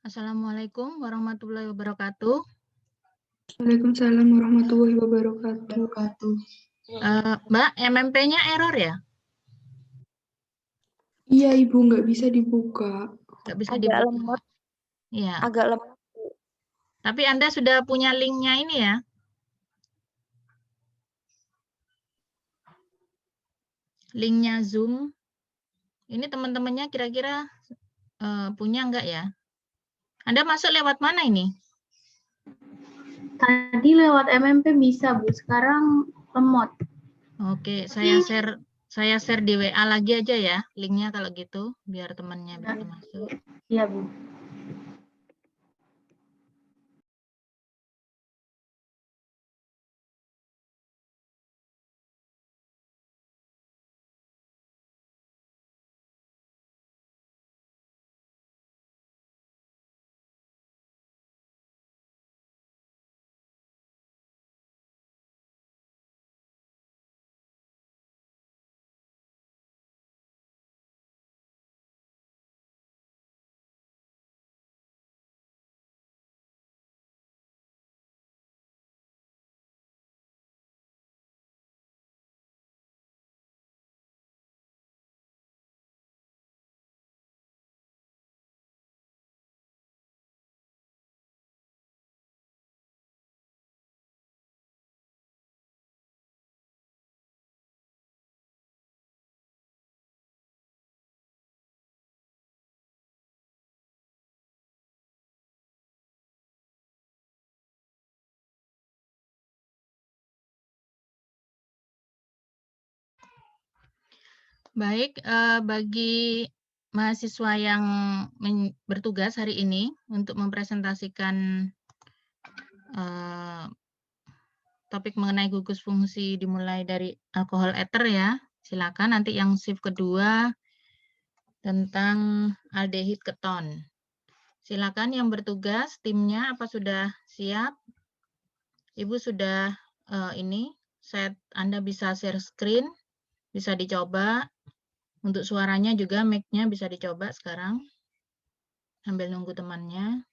Assalamualaikum warahmatullahi wabarakatuh. Waalaikumsalam warahmatullahi wabarakatuh. Mbak, MMP-nya error ya? Iya, Ibu, nggak bisa dibuka. Nggak bisa Agak dibuka. lemot, Iya. agak lemot. Tapi Anda sudah punya linknya ini ya? Linknya Zoom. Ini teman-temannya kira-kira punya nggak ya? Anda masuk lewat mana ini? Tadi lewat MMP bisa, Bu. Sekarang lemot. Oke, saya share di WA lagi aja ya linknya kalau gitu, biar temannya bisa masuk. Iya, Bu. Baik, bagi mahasiswa yang bertugas hari ini untuk mempresentasikan topik mengenai gugus fungsi dimulai dari alkohol ether ya. Silakan nanti yang shift kedua tentang aldehid keton. Silakan yang bertugas, timnya apa sudah siap? Ibu sudah Anda bisa share screen, bisa dicoba. Untuk suaranya juga mic-nya bisa dicoba sekarang. Sambil nunggu temannya.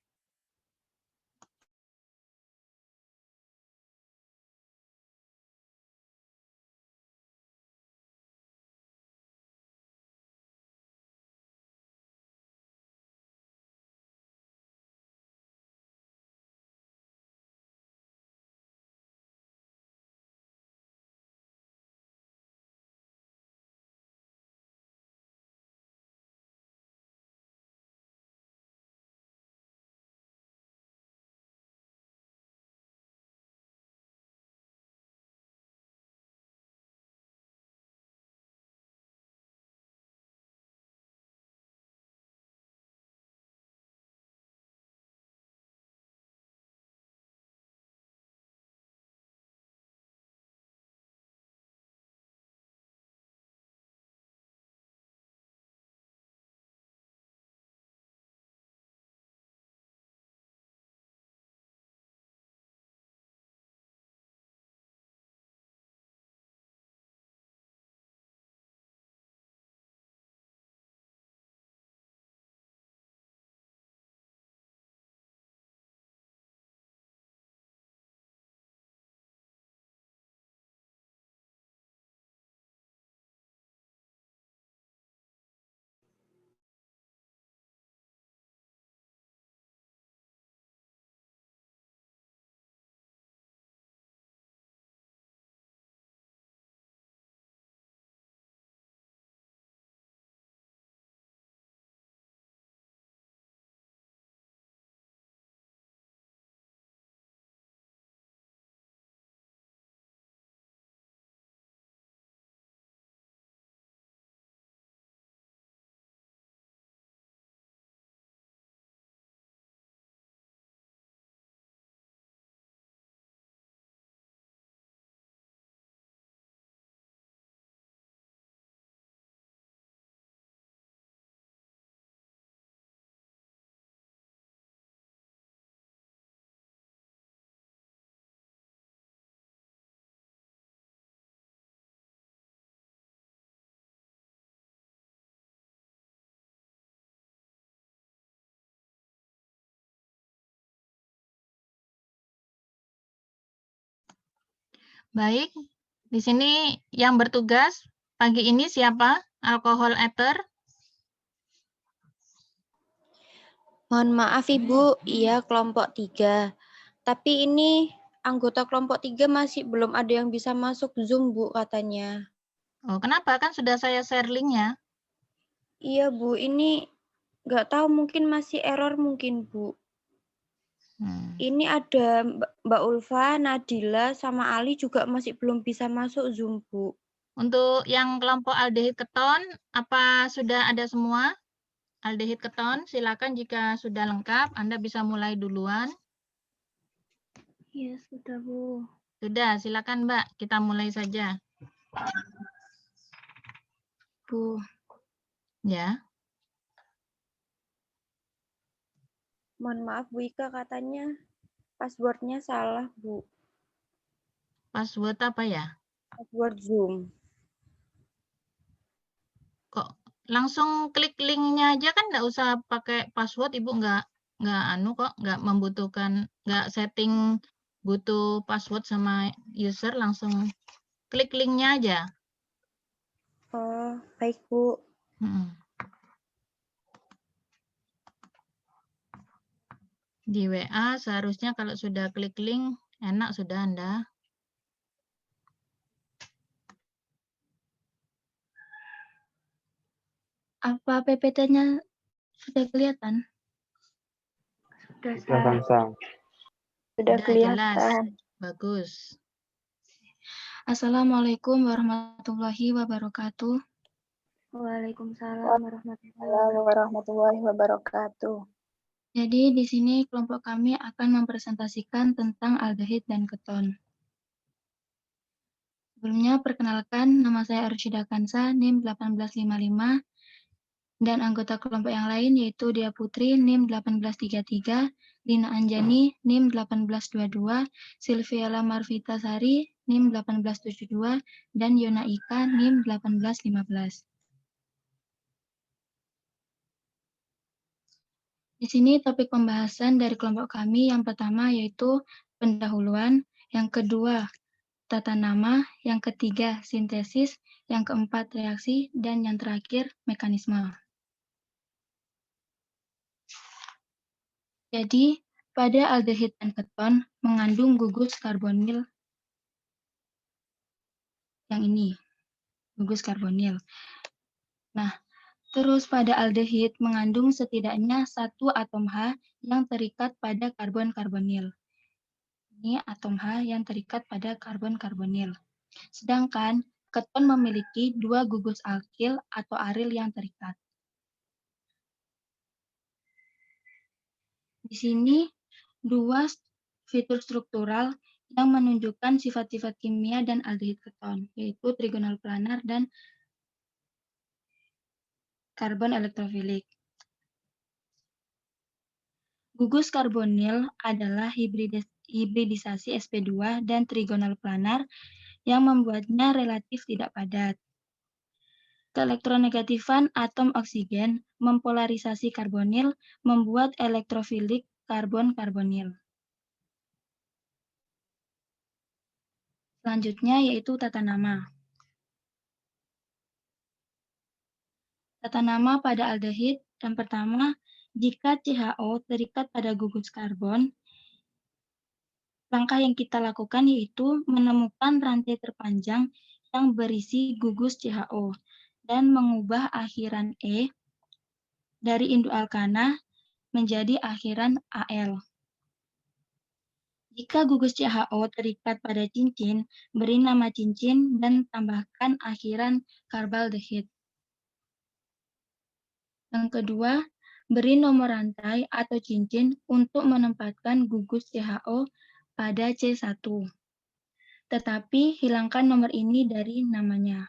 Baik, di sini yang bertugas pagi ini siapa? Alkohol ether? Mohon maaf Ibu, iya kelompok 3. Tapi ini anggota kelompok 3 masih belum ada yang bisa masuk Zoom Bu katanya. Oh, kenapa? Kan sudah saya share linknya. Iya Bu, ini nggak tahu mungkin masih error mungkin Bu. Ini ada Mbak Ulfa, Nadila, sama Ali juga masih belum bisa masuk Zoom Bu. Untuk yang kelompok aldehid keton, apa sudah ada semua? Aldehid keton, silakan jika sudah lengkap, Anda bisa mulai duluan. Iya, sudah Bu. Sudah, silakan Mbak, kita mulai saja. Bu, Ya, mohon maaf Bu Ika katanya passwordnya salah Bu. password apa ya? Password Zoom. Kok langsung klik linknya aja kan nggak usah pakai password, Ibu nggak anu kok, nggak membutuhkan, nggak setting butuh password sama user, langsung klik linknya aja. Oh, baik Bu. Di WA seharusnya kalau sudah klik link, enak sudah Anda. Apa PPT-nya sudah kelihatan? Sudah Sudah kelihatan. jelas. Bagus. Assalamualaikum warahmatullahi wabarakatuh. Waalaikumsalam warahmatullahi wabarakatuh. Jadi di sini kelompok kami akan mempresentasikan tentang aldehid dan keton. Sebelumnya perkenalkan, nama saya Arsyida Kansa, NIM 1855, dan anggota kelompok yang lain yaitu Dia Putri, NIM 1833, Lina Anjani, NIM 1822, Silviala Marvita Sari, NIM 1872, dan Yona Ika, NIM 1815. Di sini topik pembahasan dari kelompok kami yang pertama yaitu pendahuluan, yang kedua tata nama, yang ketiga sintesis, yang keempat reaksi, dan yang terakhir mekanisme. Jadi, pada aldehid dan keton mengandung gugus karbonil yang ini, gugus karbonil. Nah, terus pada aldehid mengandung setidaknya satu atom H yang terikat pada karbon-karbonil. Ini atom H yang terikat pada karbon-karbonil. Sedangkan keton memiliki dua gugus alkil atau aril yang terikat. Di sini dua fitur struktural yang menunjukkan sifat-sifat kimia dan aldehid keton, yaitu trigonal planar dan karbon elektrofilik. Gugus karbonil adalah hibridisasi sp2 dan trigonal planar yang membuatnya relatif tidak padat. Keelektronegatifan atom oksigen mempolarisasi karbonil membuat elektrofilik karbon-karbonil. Selanjutnya yaitu tata nama. Tata nama pada aldehid yang pertama, jika CHO terikat pada gugus karbon, langkah yang kita lakukan yaitu menemukan rantai terpanjang yang berisi gugus CHO dan mengubah akhiran E dari indualkana menjadi akhiran Al. Jika gugus CHO terikat pada cincin, beri nama cincin dan tambahkan akhiran karbaldehid. Yang kedua, beri nomor rantai atau cincin untuk menempatkan gugus CHO pada C1. Tetapi hilangkan nomor ini dari namanya.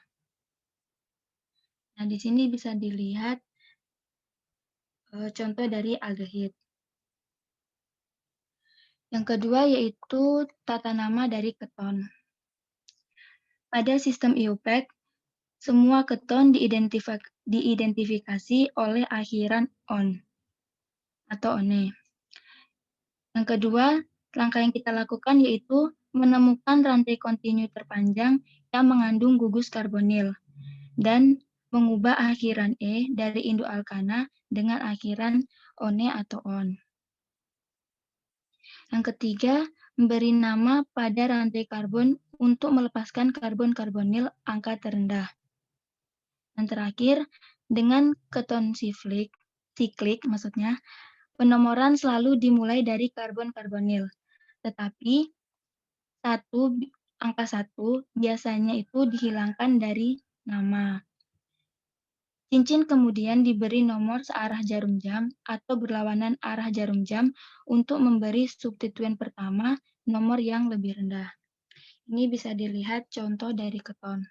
Nah, di sini bisa dilihat contoh dari aldehid. Yang kedua yaitu tata nama dari keton. Pada sistem IUPAC, semua keton diidentifikasi oleh akhiran on atau one. Yang kedua, langkah yang kita lakukan yaitu menemukan rantai kontinu terpanjang yang mengandung gugus karbonil dan mengubah akhiran E dari induk alkana dengan akhiran one atau on. Yang ketiga, memberi nama pada rantai karbon untuk melepaskan karbon-karbonil angka terendah. Dan terakhir, dengan keton siklik maksudnya, penomoran selalu dimulai dari karbon-karbonil. Tetapi angka 1 biasanya itu dihilangkan dari nama. Cincin kemudian diberi nomor searah jarum jam atau berlawanan arah jarum jam untuk memberi substituen pertama nomor yang lebih rendah. Ini bisa dilihat contoh dari keton.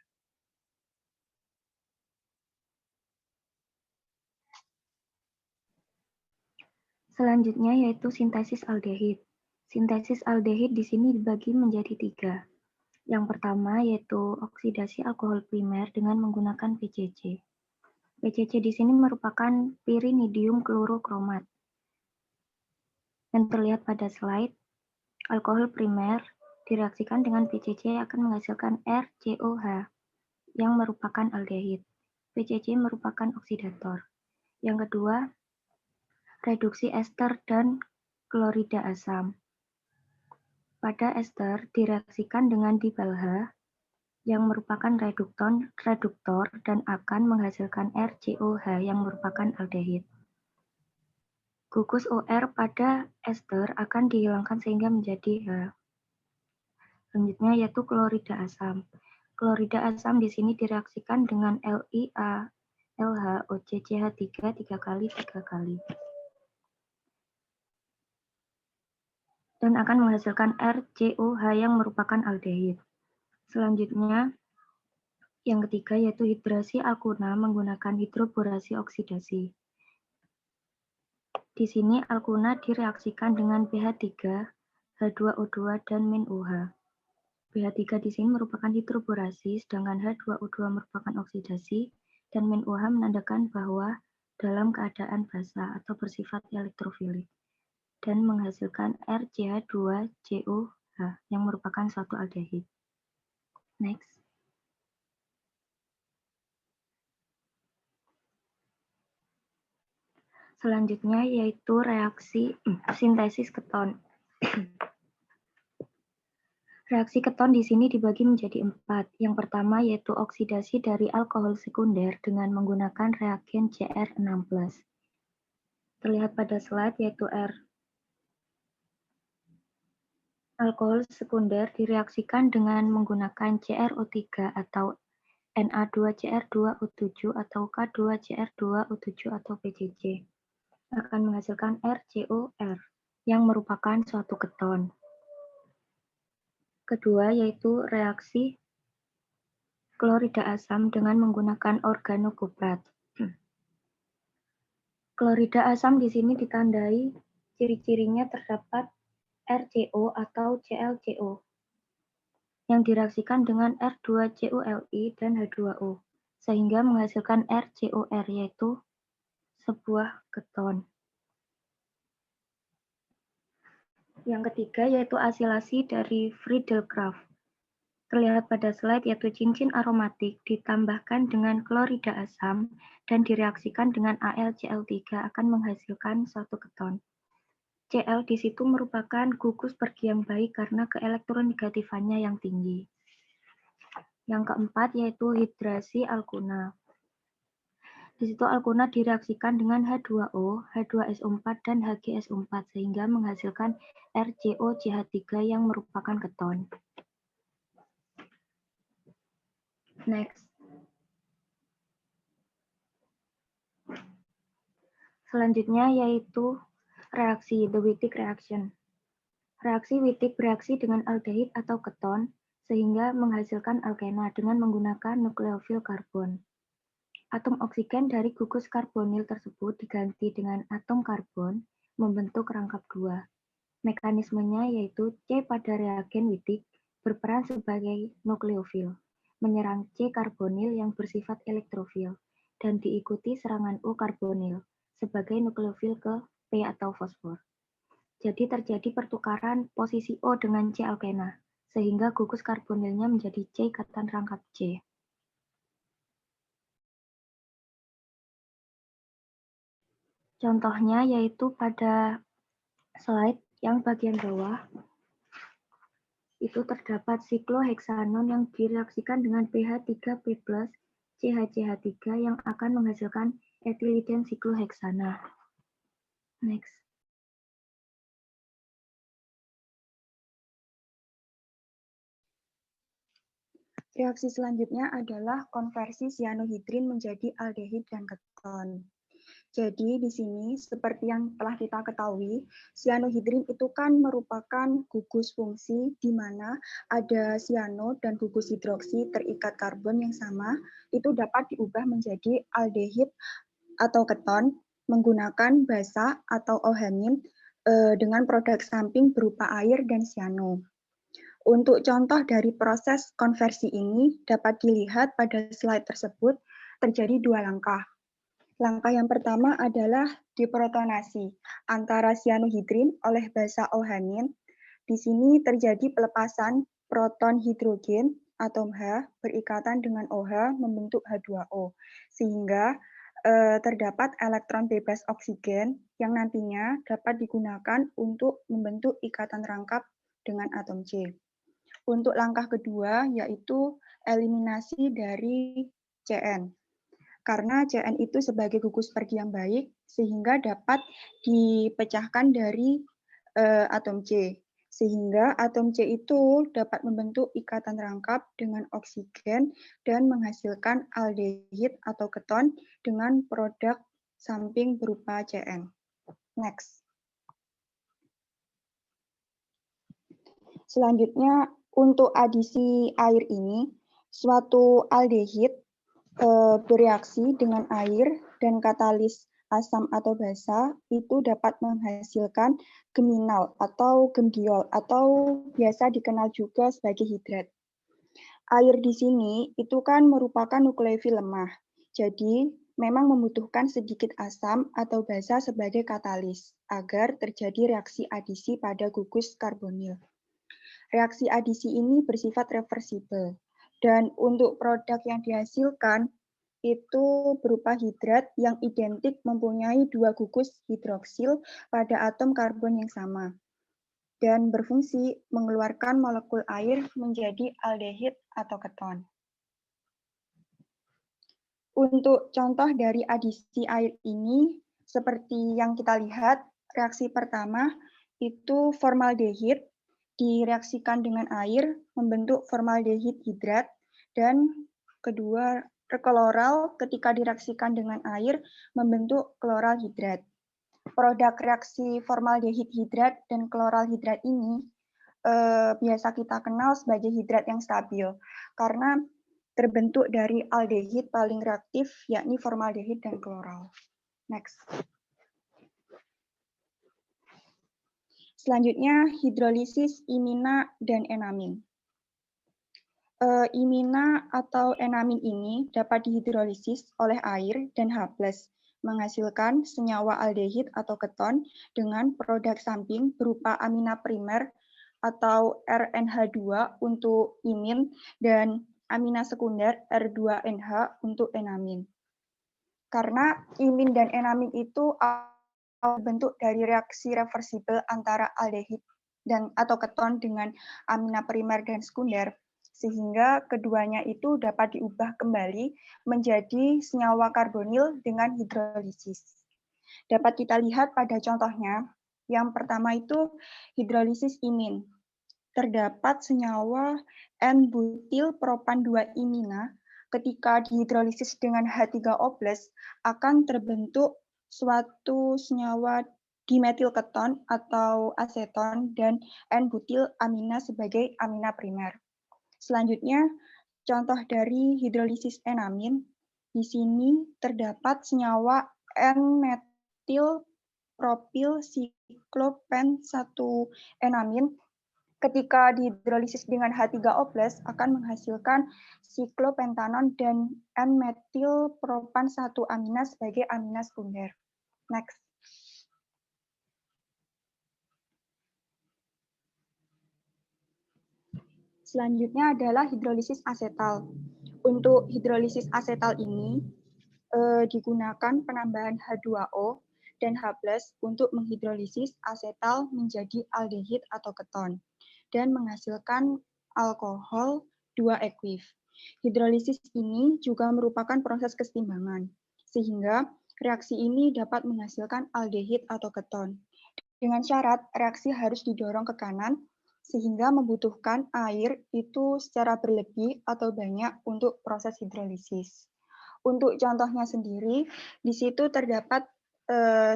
Selanjutnya yaitu sintesis aldehid. Sintesis aldehid di sini dibagi menjadi 3. Yang pertama yaitu oksidasi alkohol primer dengan menggunakan PCC. PCC di sini merupakan pirinidium klorokromat. Yang terlihat pada slide, alkohol primer direaksikan dengan PCC akan menghasilkan RCOH yang merupakan aldehid. PCC merupakan oksidator. Yang kedua, reduksi ester dan klorida asam. Pada ester direaksikan dengan dipel-H yang merupakan reduktor dan akan menghasilkan RCOH yang merupakan aldehid. Gugus OR pada ester akan dihilangkan sehingga menjadi H. Selanjutnya yaitu klorida asam. Klorida asam di sini direaksikan dengan LiALH-OCCH3 3 kali. Dan akan menghasilkan RCOH yang merupakan aldehid. Selanjutnya, yang ketiga yaitu hidrasi alkuna menggunakan hidroborasi oksidasi. Di sini alkuna direaksikan dengan pH3, H2O2, dan -OH. pH3 di sini merupakan hidroborasi, sedangkan H2O2 merupakan oksidasi, dan -OH menandakan bahwa dalam keadaan basa atau bersifat elektrofilik, dan menghasilkan RCH2COH yang merupakan suatu aldehid. Next. Selanjutnya yaitu reaksi sintesis keton. Reaksi keton di sini dibagi menjadi 4. Yang pertama yaitu oksidasi dari alkohol sekunder dengan menggunakan reagen Cr6+. Terlihat pada slide yaitu R. Alkohol sekunder direaksikan dengan menggunakan CrO3 atau Na2Cr2O7 atau K2Cr2O7 atau PCC. Akan menghasilkan RCOR yang merupakan suatu keton. Kedua yaitu reaksi klorida asam dengan menggunakan organokuprat. Klorida asam di sini ditandai ciri-cirinya terdapat RCO atau ClCO yang direaksikan dengan R2CuLi dan H2O sehingga menghasilkan RCOR yaitu sebuah keton. Yang ketiga yaitu asilasi dari Friedel-Crafts. Terlihat pada slide yaitu cincin aromatik ditambahkan dengan klorida asam dan direaksikan dengan AlCl3 akan menghasilkan suatu keton. Cl di situ merupakan gugus pergi yang baik karena keelektronegatifannya yang tinggi. Yang keempat yaitu hidrasi alkuna. Di situ alkuna direaksikan dengan H2O, H2SO4, dan HgSO4 sehingga menghasilkan RCOCH3 yang merupakan keton. Next. Selanjutnya yaitu reaksi the Wittig reaction. Reaksi Wittig bereaksi dengan aldehid atau keton sehingga menghasilkan alkena dengan menggunakan nukleofil karbon. Atom oksigen dari gugus karbonil tersebut diganti dengan atom karbon membentuk rangkap 2. Mekanismenya yaitu C pada reagen Wittig berperan sebagai nukleofil, menyerang C karbonil yang bersifat elektrofil, dan diikuti serangan O karbonil sebagai nukleofil ke P atau fosfor. Jadi terjadi pertukaran posisi O dengan C alkena, sehingga gugus karbonilnya menjadi C ikatan rangkap C. Contohnya yaitu pada slide yang bagian bawah, itu terdapat sikloheksanon yang direaksikan dengan pH 3P+, CHCH3 yang akan menghasilkan etiliden sikloheksana. Next. Reaksi selanjutnya adalah konversi sianohidrin menjadi aldehid dan keton. Jadi di sini seperti yang telah kita ketahui, sianohidrin itu kan merupakan gugus fungsi di mana ada siano dan gugus hidroksi terikat karbon yang sama, itu dapat diubah menjadi aldehid atau keton menggunakan basa atau OH- dengan produk samping berupa air dan siano. Untuk contoh dari proses konversi ini dapat dilihat pada slide tersebut terjadi dua langkah. Langkah yang pertama adalah diprotonasi antara sianohidrin oleh basa OH-. Di sini terjadi pelepasan proton hidrogen atom H berikatan dengan OH membentuk H2O, sehingga terdapat elektron bebas oksigen yang nantinya dapat digunakan untuk membentuk ikatan rangkap dengan atom C. Untuk langkah kedua yaitu eliminasi dari CN. Karena CN itu sebagai gugus pergi yang baik, sehingga dapat dipecahkan dari atom C. Sehingga atom C itu dapat membentuk ikatan rangkap dengan oksigen dan menghasilkan aldehid atau keton dengan produk samping berupa CN. Next. Selanjutnya, untuk adisi air ini, suatu aldehid bereaksi dengan air dan katalis asam atau basa itu dapat menghasilkan geminal atau gemdiol atau biasa dikenal juga sebagai hidrat. Air di sini itu kan merupakan nukleofil lemah. Jadi memang membutuhkan sedikit asam atau basa sebagai katalis agar terjadi reaksi adisi pada gugus karbonil. Reaksi adisi ini bersifat reversibel. Dan untuk produk yang dihasilkan itu berupa hidrat yang identik mempunyai dua gugus hidroksil pada atom karbon yang sama dan berfungsi mengeluarkan molekul air menjadi aldehid atau keton. Untuk contoh dari adisi air ini, seperti yang kita lihat, reaksi pertama itu formaldehid direaksikan dengan air membentuk formaldehid hidrat, dan kedua kloral ketika direaksikan dengan air membentuk kloral hidrat. Produk reaksi formaldehid hidrat dan kloral hidrat ini biasa kita kenal sebagai hidrat yang stabil karena terbentuk dari aldehid paling reaktif yakni formaldehid dan kloral. Next. Selanjutnya, hidrolisis imina dan enamin. Imina atau enamin ini dapat dihidrolisis oleh air dan H+, menghasilkan senyawa aldehid atau keton dengan produk samping berupa amina primer atau RNH2 untuk imin dan amina sekunder R2NH untuk enamin. Karena imin dan enamin itu bentuk dari reaksi reversibel antara aldehid dan atau keton dengan amina primer dan sekunder, sehingga keduanya itu dapat diubah kembali menjadi senyawa karbonil dengan hidrolisis. Dapat kita lihat pada contohnya, yang pertama itu hidrolisis imin. Terdapat senyawa N-butil propan 2 imina ketika dihidrolisis dengan H3O+ akan terbentuk suatu senyawa dimetil keton atau aseton dan N-butil amina sebagai amina primer. Selanjutnya, contoh dari hidrolisis enamin, di sini terdapat senyawa N-metil propil siklopen 1 enamin ketika dihidrolisis dengan H3O+ akan menghasilkan siklopentanon dan N-metil propan 1 amina sebagai amina sekunder. Next. Selanjutnya adalah hidrolisis asetal. Untuk hidrolisis asetal ini digunakan penambahan H2O dan H+ untuk menghidrolisis asetal menjadi aldehid atau keton dan menghasilkan alkohol 2-ekuif. Hidrolisis ini juga merupakan proses kesetimbangan, sehingga reaksi ini dapat menghasilkan aldehid atau keton. Dengan syarat reaksi harus didorong ke kanan, sehingga membutuhkan air itu secara berlebih atau banyak untuk proses hidrolisis. Untuk contohnya sendiri, di situ terdapat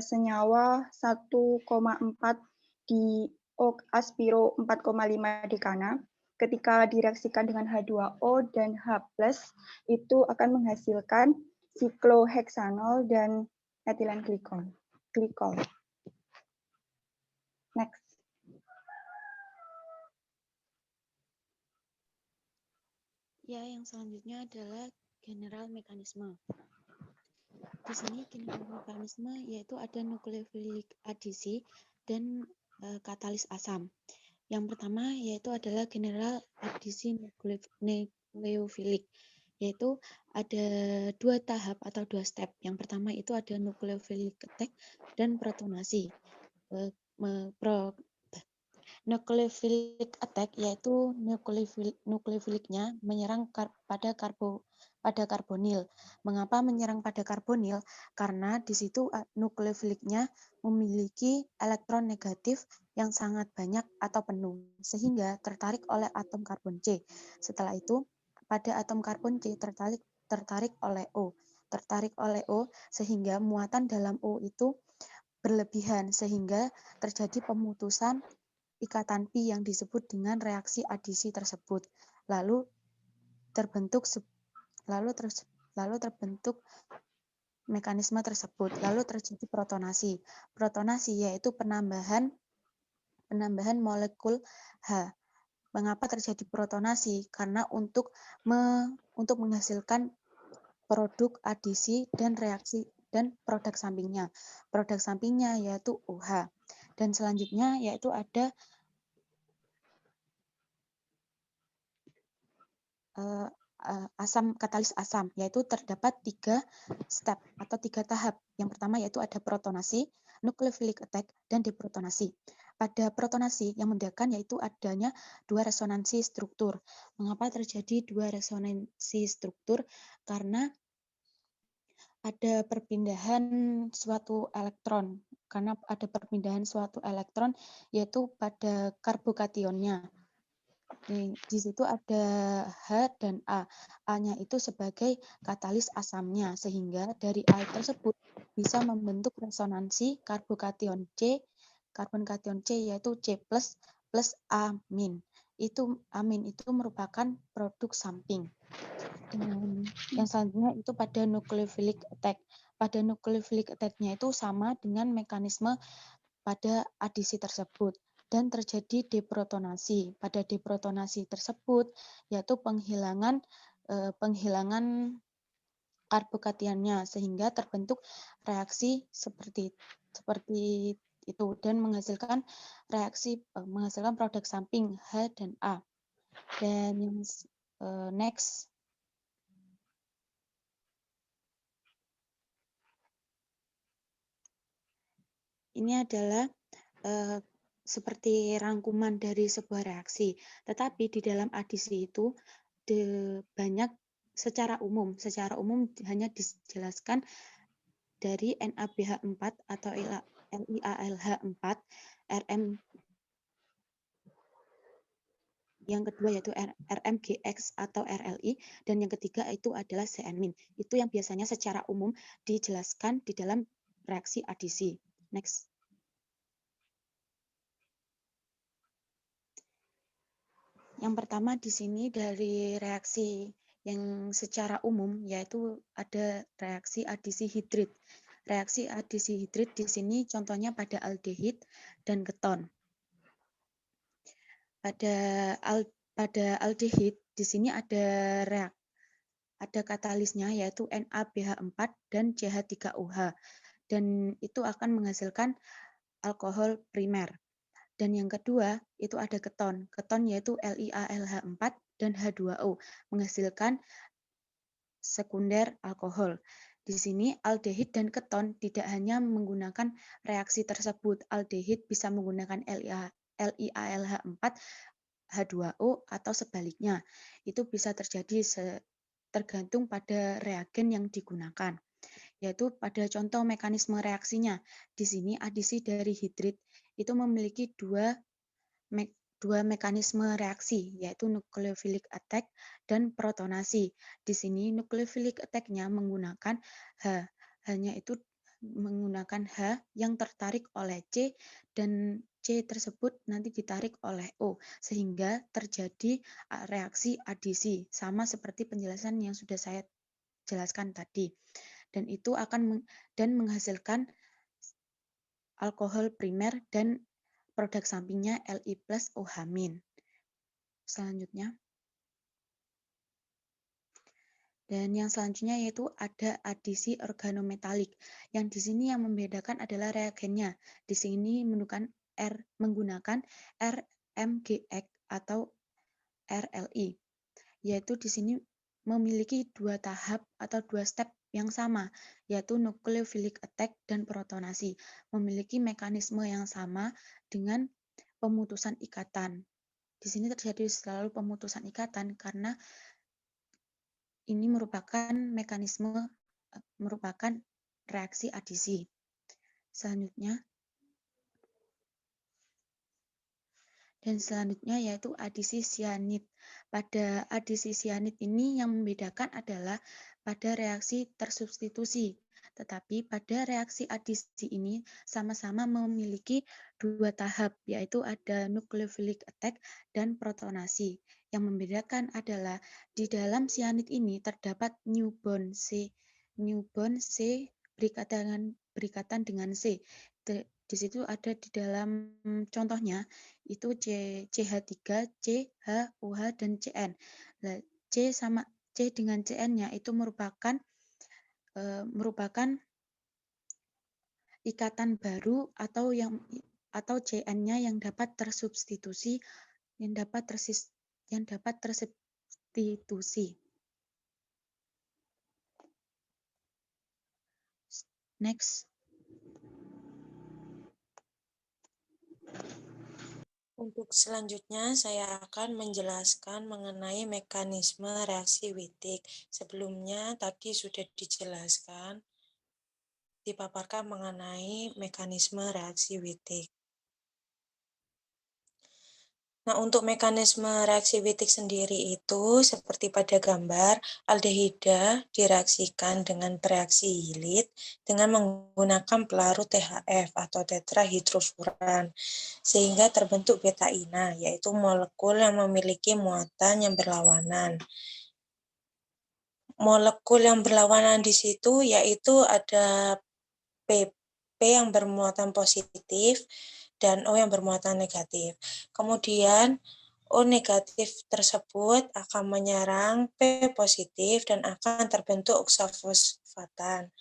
senyawa 1,4 di aspiro 4,5 dekana. Ketika direaksikan dengan H2O dan H+, itu akan menghasilkan sikloheksanol dan etilen glikol. Next. Ya, yang selanjutnya adalah general mekanisme. Di sini general mekanisme yaitu ada nukleofilik adisi dan katalis asam. Yang pertama yaitu adalah general adisi nukleofilik, yaitu ada 2 tahap atau 2 step. Yang pertama itu ada nukleofilik attack dan protonasi. Nukleofilik attack yaitu nukleofiliknya menyerang pada karbonil. Mengapa menyerang pada karbonil? Karena di situ nukleofiliknya memiliki elektron negatif yang sangat banyak atau penuh, sehingga tertarik oleh atom karbon C. Setelah itu, pada atom karbon C tertarik oleh O, sehingga muatan dalam O itu berlebihan, sehingga terjadi pemutusan ikatan pi yang disebut dengan reaksi adisi tersebut. Lalu terbentuk mekanisme tersebut. Lalu terjadi protonasi. Protonasi yaitu penambahan molekul H. Mengapa terjadi protonasi? Karena untuk menghasilkan produk adisi dan reaksi dan produk sampingnya. Produk sampingnya yaitu OH. Dan selanjutnya yaitu ada katalis asam, yaitu terdapat 3 step atau 3 tahap. Yang pertama yaitu ada protonasi, nukleofilik attack, dan deprotonasi. Pada protonasi yang membedakan yaitu adanya 2 resonansi struktur. Mengapa terjadi 2 resonansi struktur? Karena ada perpindahan suatu elektron. Yaitu pada karbokationnya. Di situ ada H dan A. A-nya itu sebagai katalis asamnya, sehingga dari A tersebut bisa membentuk resonansi karbokation C yaitu C+ plus amin. Amin itu merupakan produk samping. Dan yang selanjutnya itu pada nukleofilik attack. Pada nukleofilik attack-nya itu sama dengan mekanisme pada adisi tersebut. Dan terjadi deprotonasi. Pada deprotonasi tersebut yaitu penghilangan karbokationnya, sehingga terbentuk reaksi seperti itu dan menghasilkan produk samping H dan A. Dan yang next ini adalah seperti rangkuman dari sebuah reaksi, tetapi di dalam adisi itu banyak secara umum hanya dijelaskan dari NaBH4 atau LiAlH4, RM yang kedua yaitu RMGX atau RLI, dan yang ketiga itu adalah CN-. Itu yang biasanya secara umum dijelaskan di dalam reaksi adisi. Next. Yang pertama di sini dari reaksi yang secara umum yaitu ada reaksi adisi hidrit. Reaksi adisi hidrit di sini contohnya pada aldehid dan keton. Pada aldehid di sini ada katalisnya yaitu NaBH4 dan CH3OH, dan itu akan menghasilkan alkohol primer. Dan yang kedua itu ada keton. Keton yaitu LiALH4 dan H2O menghasilkan sekunder alkohol. Di sini aldehid dan keton tidak hanya menggunakan reaksi tersebut. Aldehid bisa menggunakan LiALH4 H2O atau sebaliknya. Itu bisa terjadi tergantung pada reagen yang digunakan. Yaitu pada contoh mekanisme reaksinya. Di sini adisi dari hidrit itu memiliki dua mekanisme reaksi, yaitu nucleophilic attack dan protonasi. Di sini nucleophilic attack-nya menggunakan H. Hanya itu menggunakan H yang tertarik oleh C dan C tersebut nanti ditarik oleh O, sehingga terjadi reaksi adisi, sama seperti penjelasan yang sudah saya jelaskan tadi. Dan itu akan menghasilkan alkohol primer dan produk sampingnya Li plus OH-. Selanjutnya. Dan yang selanjutnya yaitu ada adisi organometalik. Yang di sini yang membedakan adalah reagennya. Di sini menggunakan RMGX atau RLI. Yaitu di sini memiliki dua tahap atau dua step yang sama, yaitu nucleophilic attack dan protonasi, memiliki mekanisme yang sama dengan pemutusan ikatan. Di sini terjadi selalu pemutusan ikatan karena ini merupakan reaksi adisi. Selanjutnya yaitu adisi sianid. Pada adisi sianid ini yang membedakan adalah pada reaksi tersubstitusi. Tetapi pada reaksi adisi ini sama-sama memiliki dua tahap, yaitu ada nucleophilic attack dan protonasi. Yang membedakan adalah di dalam sianid ini terdapat new bond C berikatan dengan C. Di situ ada di dalam contohnya itu CH3, CH, OH, dan CN. Nah, C dengan CN-nya itu merupakan ikatan baru atau CN-nya yang dapat tersubstitusi, Next. Untuk selanjutnya, saya akan menjelaskan mengenai mekanisme reaksi Wittig. Sebelumnya tadi sudah dijelaskan, dipaparkan mengenai mekanisme reaksi Wittig. Nah, untuk mekanisme reaksi Wittig sendiri itu, seperti pada gambar, aldehida direaksikan dengan bereaksi hilit dengan menggunakan pelarut THF atau tetrahidrofuran, sehingga terbentuk betaina, yaitu molekul yang memiliki muatan yang berlawanan. Molekul yang berlawanan di situ yaitu ada PP yang bermuatan positif, dan O yang bermuatan negatif. Kemudian O negatif tersebut akan menyerang P positif dan akan terbentuk oksafosfatan,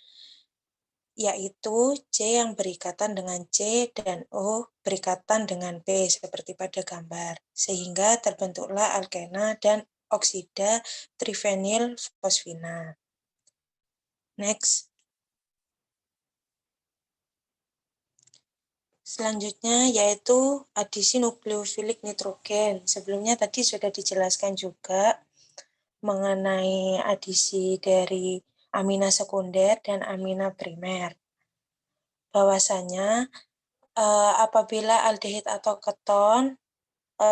yaitu C yang berikatan dengan C dan O berikatan dengan P seperti pada gambar, sehingga terbentuklah alkena dan oksida trifenyl fosfina. Next. Selanjutnya yaitu adisi nukleofilik nitrogen. Sebelumnya tadi sudah dijelaskan juga mengenai adisi dari amina sekunder dan amina primer. Bahwasanya apabila aldehid atau keton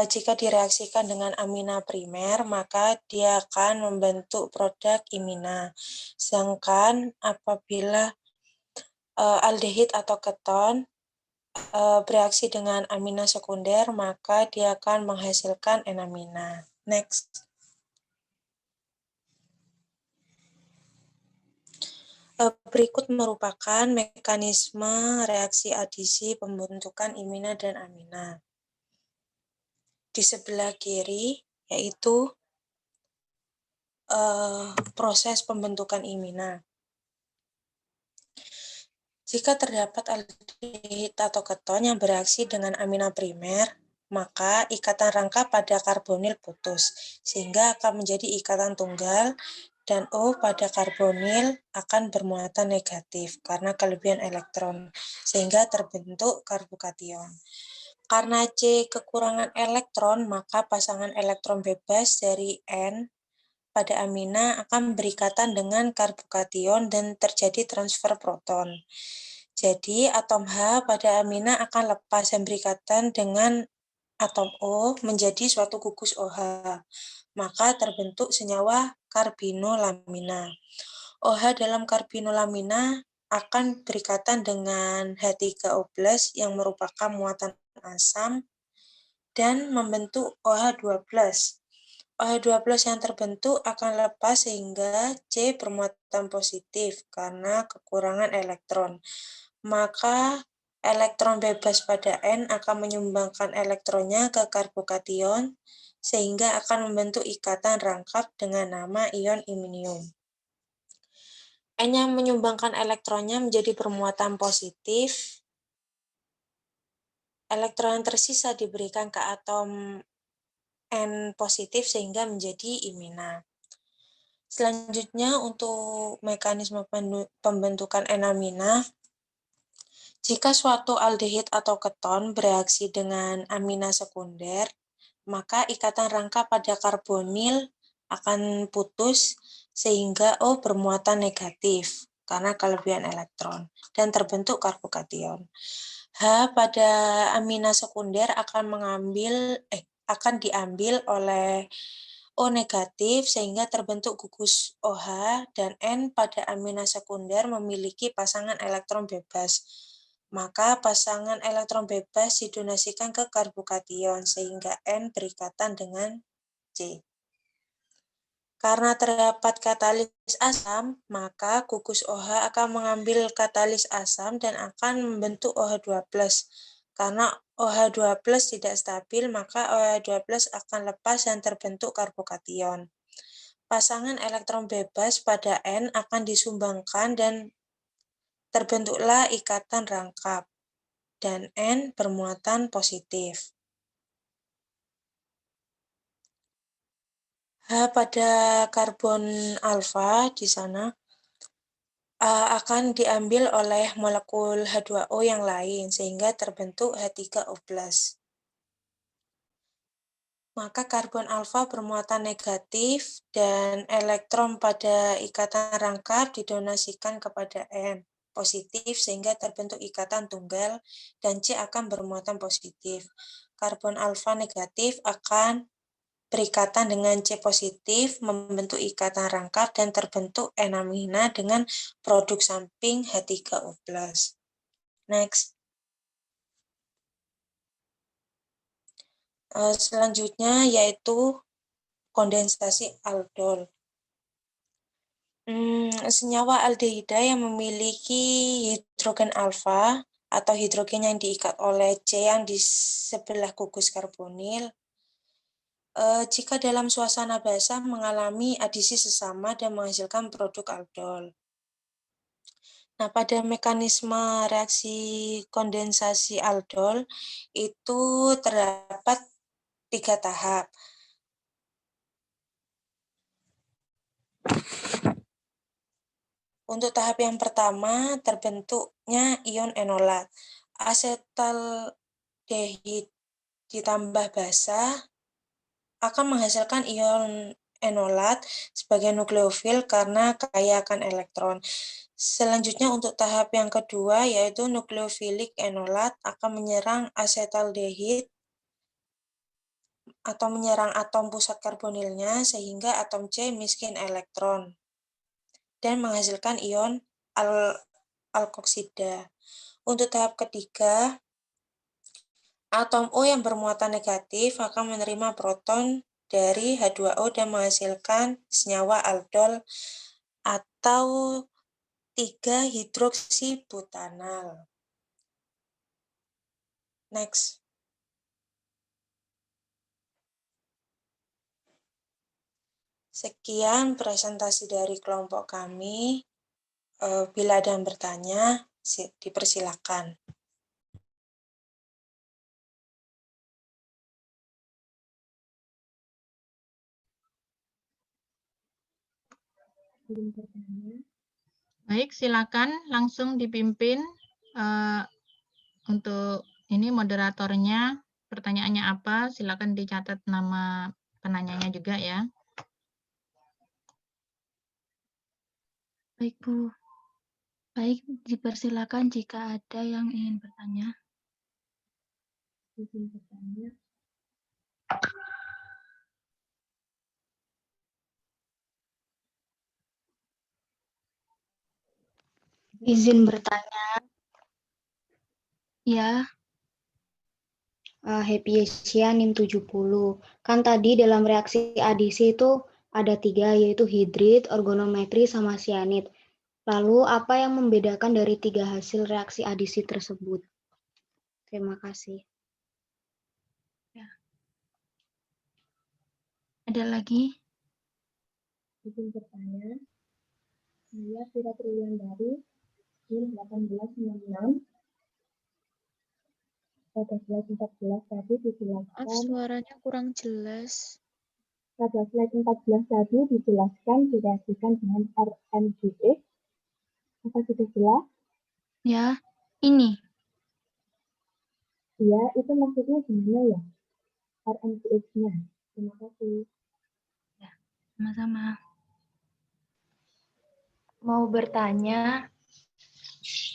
jika direaksikan dengan amina primer, maka dia akan membentuk produk imina. Sedangkan apabila aldehid atau keton bereaksi dengan amina sekunder, maka dia akan menghasilkan enamina. Next. Berikut merupakan mekanisme reaksi adisi pembentukan imina dan amina. Di sebelah kiri, yaitu proses pembentukan imina. Jika terdapat aldehid atau keton yang bereaksi dengan amina primer, maka ikatan rangka pada karbonil putus, sehingga akan menjadi ikatan tunggal, dan O pada karbonil akan bermuatan negatif karena kelebihan elektron, sehingga terbentuk karbokation. Karena C kekurangan elektron, maka pasangan elektron bebas dari N pada amina akan berikatan dengan karbokation dan terjadi transfer proton. Jadi, atom H pada amina akan lepas dan berikatan dengan atom O menjadi suatu gugus OH. Maka terbentuk senyawa karbinolamina. OH dalam karbinolamina akan berikatan dengan H3O+ yang merupakan muatan asam dan membentuk OH2+. OH2+ yang terbentuk akan lepas sehingga C bermuatan positif karena kekurangan elektron. Maka elektron bebas pada N akan menyumbangkan elektronnya ke karbokation sehingga akan membentuk ikatan rangkap dengan nama ion iminium. N yang menyumbangkan elektronnya menjadi bermuatan positif. Elektron yang tersisa diberikan ke atom N positif sehingga menjadi imina. Selanjutnya untuk mekanisme pembentukan N-amina, jika suatu aldehid atau keton bereaksi dengan amina sekunder, maka ikatan rangka pada karbonil akan putus sehingga O bermuatan negatif karena kelebihan elektron dan terbentuk karbokation. H pada amina sekunder akan diambil oleh O negatif sehingga terbentuk gugus OH dan N pada amina sekunder memiliki pasangan elektron bebas. Maka pasangan elektron bebas didonasikan ke karbokation sehingga N berikatan dengan C. Karena terdapat katalis asam, maka gugus OH akan mengambil katalis asam dan akan membentuk OH2+. Karena OH2+ tidak stabil, maka OH2+ akan lepas dan terbentuk karbokation. Pasangan elektron bebas pada N akan disumbangkan dan terbentuklah ikatan rangkap, dan N bermuatan positif. H pada karbon alfa di sana akan diambil oleh molekul H2O yang lain, sehingga terbentuk H3O+. Maka karbon alfa bermuatan negatif, dan elektron pada ikatan rangkap didonasikan kepada N positif, sehingga terbentuk ikatan tunggal, dan C akan bermuatan positif. Karbon alfa negatif akan berikatan dengan C positif, membentuk ikatan rangkap, dan terbentuk N-amina dengan produk samping H3O+. Next. Selanjutnya yaitu kondensasi aldol. Senyawa aldehida yang memiliki hidrogen alfa atau hidrogen yang diikat oleh C yang di sebelah gugus karbonil, jika dalam suasana basah mengalami adisi sesama dan menghasilkan produk aldol. Nah, pada mekanisme reaksi kondensasi aldol itu terdapat 3 tahap. Untuk tahap yang pertama, terbentuknya ion enolat. Asetaldehid ditambah basa akan menghasilkan ion enolat sebagai nukleofil karena kaya akan elektron. Selanjutnya untuk tahap yang kedua, yaitu nukleofilik enolat akan menyerang asetaldehid atau menyerang atom pusat karbonilnya sehingga atom C miskin elektron dan menghasilkan ion alkoksida. Untuk tahap ketiga, atom O yang bermuatan negatif akan menerima proton dari H2O dan menghasilkan senyawa aldol atau 3-hidroksibutanal. Next. Sekian presentasi dari kelompok kami. Bila ada yang bertanya, Dipersilakan. Baik, silakan langsung dipimpin untuk ini moderatornya. Pertanyaannya apa? Silakan dicatat nama penanyanya juga ya. Baik, Bu. Baik, dipersilakan jika ada yang ingin bertanya. Izin bertanya. Izin bertanya. Ya. Happy Asia NIM 70. Kan tadi dalam reaksi adisi itu ada 3, yaitu hidrit, organometri, sama sianid. Lalu apa yang membedakan dari 3 hasil reaksi adisi tersebut? Terima kasih. Ya. Ada lagi? Izin bertanya. Saya Vira Triwandari, NIM 1896. Pada slide 14 tadi dijelaskan. Suaranya kurang jelas. Pada slide 14 tadi dijelaskan direaksikan dengan RMGX. Apa sudah jelas? Ya, ini. Iya, itu maksudnya gimana ya? RMGX-nya. Terima kasih. Ya, sama-sama. Mau bertanya,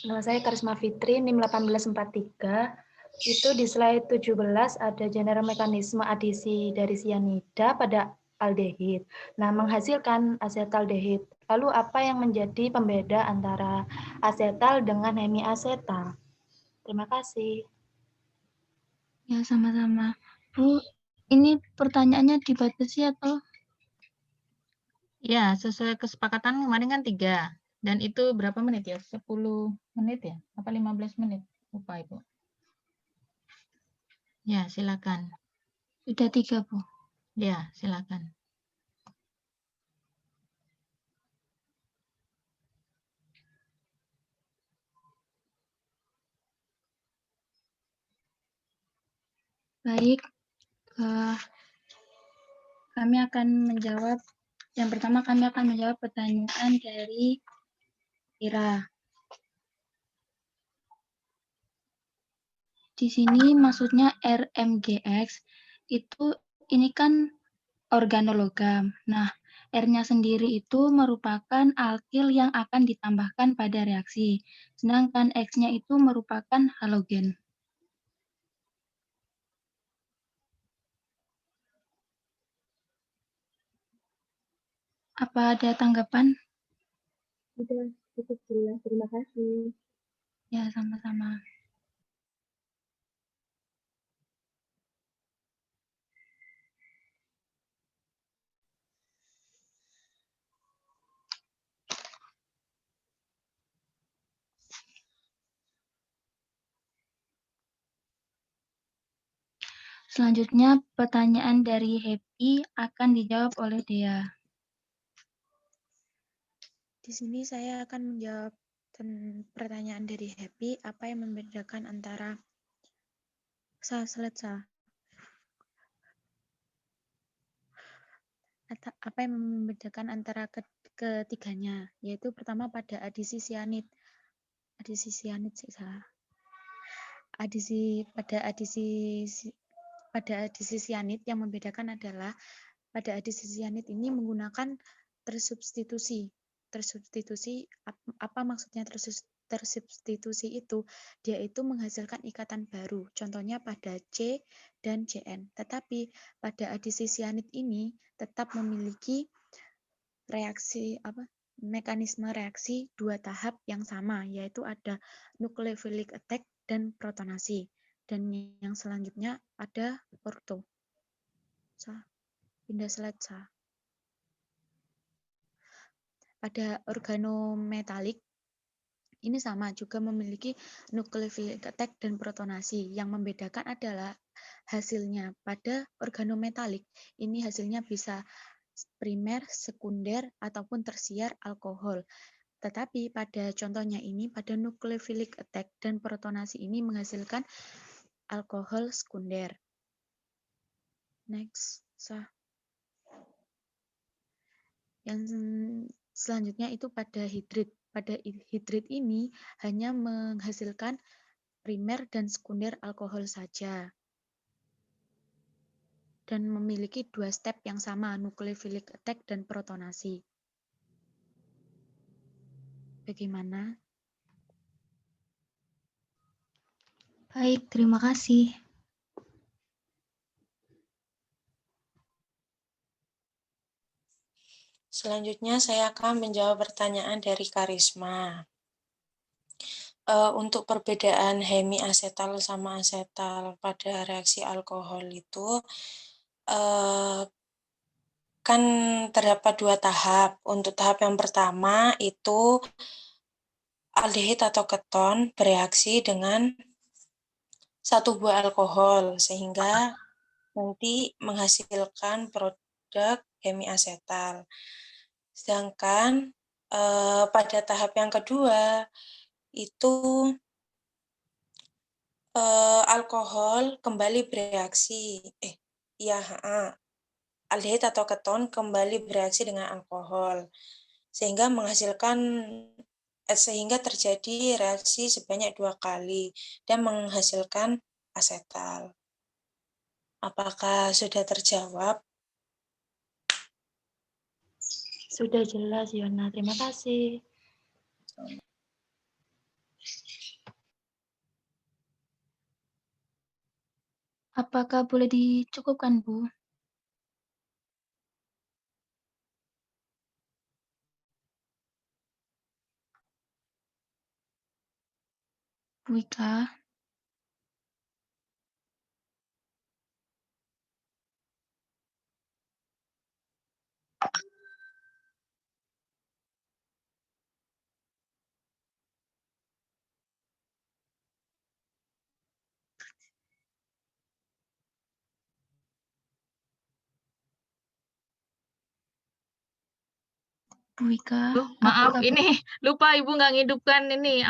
nama saya Karisma Fitri, NIM 1843. Itu di slide 17 ada general mekanisme adisi dari sianida pada aldehid. Nah, menghasilkan asetaldehid. Lalu apa yang menjadi pembeda antara asetal dengan hemiasetal? Terima kasih. Ya, sama-sama. Bu, ini pertanyaannya dibatasi atau? Ya, sesuai kesepakatan kemarin kan 3. Dan itu berapa menit ya? 10 menit ya? Apa 15 menit? Lupa Ibu. Ya, silakan. Sudah 3, Bu. Ya, silakan. Baik, kami akan menjawab. Yang pertama kami akan menjawab pertanyaan dari Ira. Di sini maksudnya RMGX itu ini kan organologam. Nah, R-nya sendiri itu merupakan alkil yang akan ditambahkan pada reaksi. Sedangkan X-nya itu merupakan halogen. Apa ada tanggapan? Sudah cukup jelas, terima kasih. Ya, sama-sama. Selanjutnya, pertanyaan dari Happy akan dijawab oleh Dea. Di sini saya akan menjawab pertanyaan dari Happy, apa yang membedakan antara apa yang membedakan antara ketiganya, yaitu pertama pada adisi sianid. Pada adisi sianid yang membedakan adalah pada adisi sianid ini menggunakan tersubstitusi. Apa maksudnya tersubstitusi itu? Dia itu menghasilkan ikatan baru. Contohnya pada C dan Cn. Tetapi pada adisi sianid ini tetap memiliki mekanisme reaksi 2 tahap yang sama, yaitu ada nucleophilic attack dan protonasi. Dan yang selanjutnya ada orto. Pindah slide. Pada organometalik ini sama, juga memiliki nucleophilic attack dan protonasi. Yang membedakan adalah hasilnya. Pada organometalik ini hasilnya bisa primer, sekunder, ataupun tersier alkohol. Tetapi pada contohnya ini, pada nucleophilic attack dan protonasi ini menghasilkan alkohol sekunder. Next. Yang selanjutnya itu pada hidrit. Pada hidrit ini hanya menghasilkan primer dan sekunder alkohol saja. Dan memiliki dua step yang sama, nucleophilic attack dan protonasi. Bagaimana? Baik, terima kasih. Selanjutnya saya akan menjawab pertanyaan dari Karisma. Untuk perbedaan hemiasetal sama asetal pada reaksi alkohol itu kan terdapat dua tahap. Untuk tahap yang pertama itu aldehid atau keton bereaksi dengan satu buah alkohol sehingga nanti menghasilkan produk hemiasetal. Sedangkan pada tahap yang kedua itu alkohol kembali bereaksi, aldehid atau keton kembali bereaksi dengan alkohol sehingga sehingga terjadi reaksi sebanyak 2 kali dan menghasilkan asetal. Apakah sudah terjawab? Sudah jelas, Yona. Terima kasih. Apakah boleh dicukupkan, Bu? Bu Ika? Bu Ika? Maaf, Apakah ini lupa Ibu nggak ngidupkan ini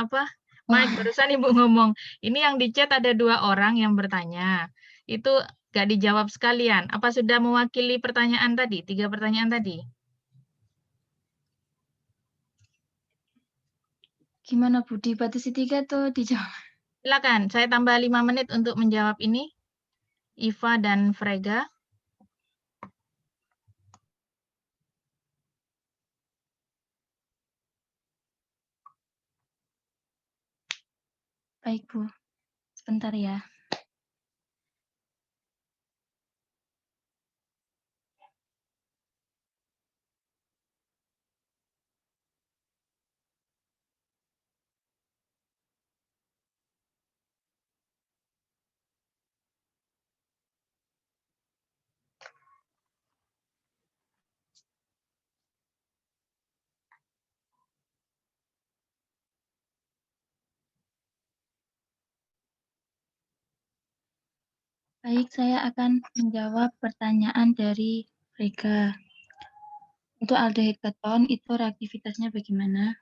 mic barusan Ibu ngomong. Ini yang di chat ada 2 orang yang bertanya. Itu nggak dijawab sekalian. Apa sudah mewakili pertanyaan tadi? 3 pertanyaan tadi? gimana, Bu? Dibatasi 3 atau dijawab? Silakan, saya tambah 5 menit untuk menjawab ini. Iva dan Frega. Baik, Bu. Sebentar ya. Baik, saya akan menjawab pertanyaan dari Frega. Untuk aldehid keton itu reaktivitasnya bagaimana?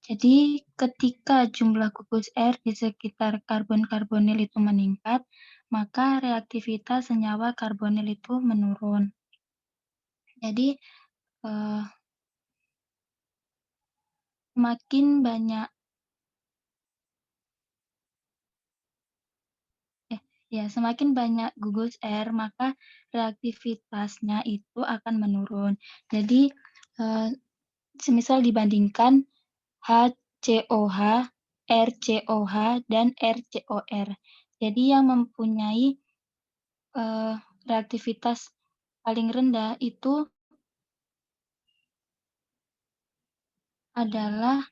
Jadi ketika jumlah gugus R di sekitar karbon karbonil itu meningkat, maka reaktivitas senyawa karbonil itu menurun. Jadi semakin banyak semakin banyak gugus R, maka reaktivitasnya itu akan menurun. Jadi semisal dibandingkan HCOH, RCOH, dan RCOR. Jadi yang mempunyai reaktivitas paling rendah itu adalah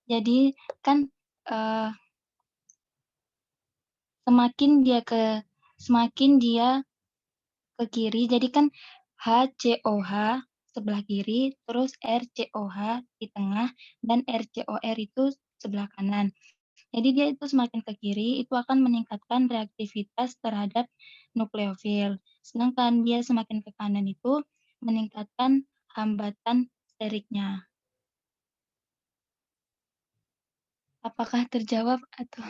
jadi kan semakin dia ke kiri, jadi kan HCOH sebelah kiri, terus RCOH di tengah, dan RCOR itu sebelah kanan. Jadi dia itu semakin ke kiri, itu akan meningkatkan reaktivitas terhadap nukleofil. Sedangkan dia semakin ke kanan itu meningkatkan hambatan steriknya. Apakah terjawab atau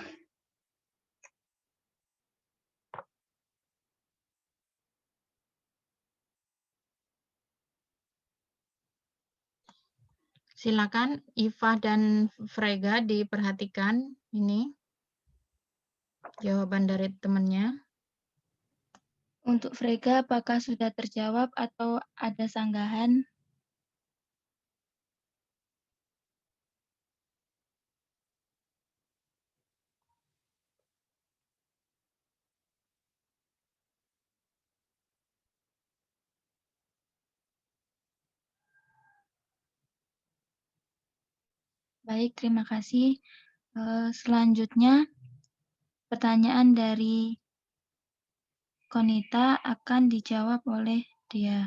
Silakan Iva dan Frega diperhatikan ini jawaban dari temannya. untuk Frega apakah sudah terjawab atau ada sanggahan? Baik, terima kasih. Selanjutnya, pertanyaan dari Konita akan dijawab oleh dia.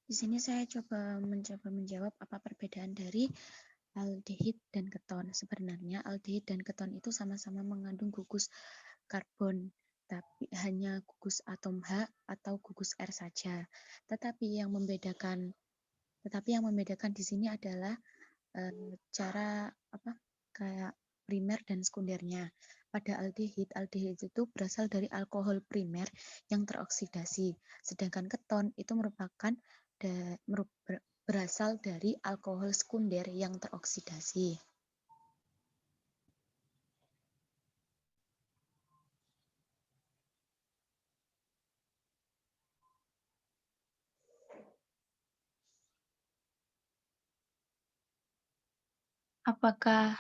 Di sini saya mencoba menjawab apa perbedaan dari aldehid dan keton. Sebenarnya aldehid dan keton itu sama-sama mengandung gugus karbon, tapi hanya gugus atom H atau gugus R saja. Tetapi yang membedakan di sini adalah cara kayak primer dan sekundernya. Pada aldehid itu berasal dari alkohol primer yang teroksidasi, sedangkan keton itu berasal dari alkohol sekunder yang teroksidasi. Apakah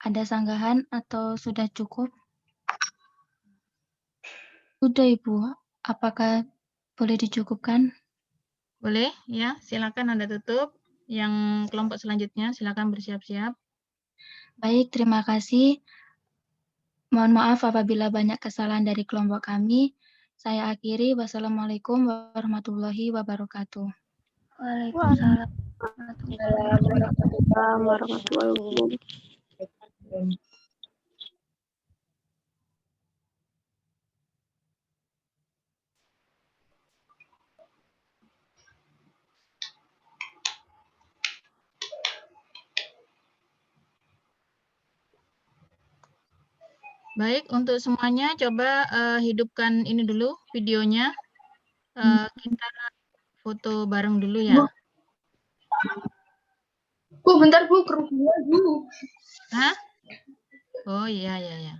ada sanggahan atau sudah cukup? Sudah, Ibu. Apakah boleh dicukupkan? Boleh ya, silakan Anda tutup. Yang kelompok selanjutnya silakan bersiap-siap. Baik, terima kasih. Mohon maaf apabila banyak kesalahan dari kelompok kami. Saya akhiri. Wassalamualaikum warahmatullahi wabarakatuh. Waalaikumsalam warahmatullahi wabarakatuh. Baik, untuk semuanya coba hidupkan ini dulu videonya. Kita foto bareng dulu ya. Bu, bentar Bu, kerugian Bu. Hah? Oh iya, iya, iya.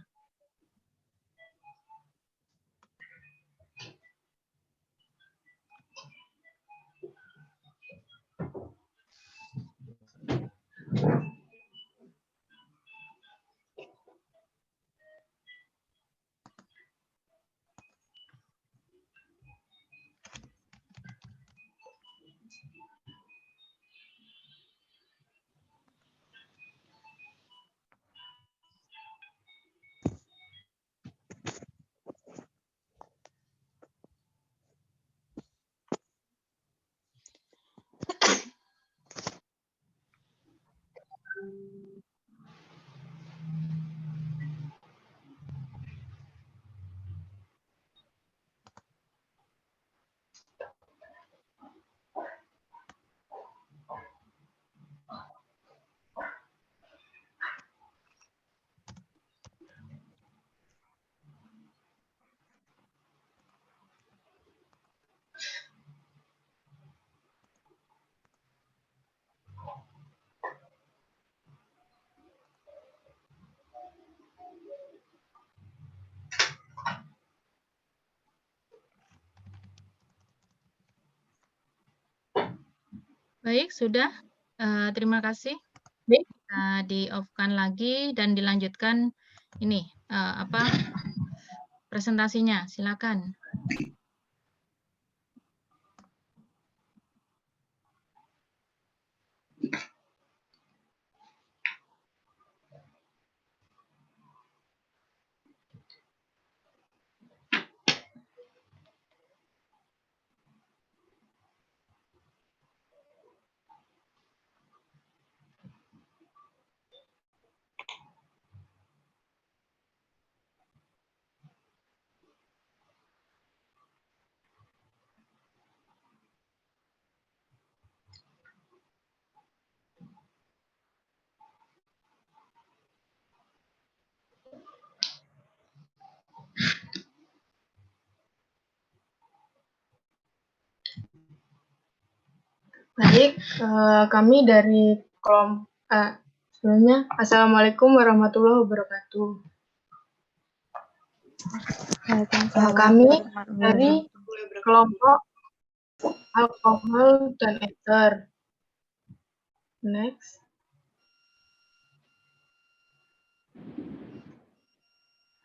Baik, sudah. Terima kasih. Bisa di-off-kan lagi dan dilanjutkan ini presentasinya. Silakan. Baik, kami dari sebelumnya, Assalamualaikum warahmatullahi wabarakatuh. Kami dari kelompok alkohol dan ether. Next.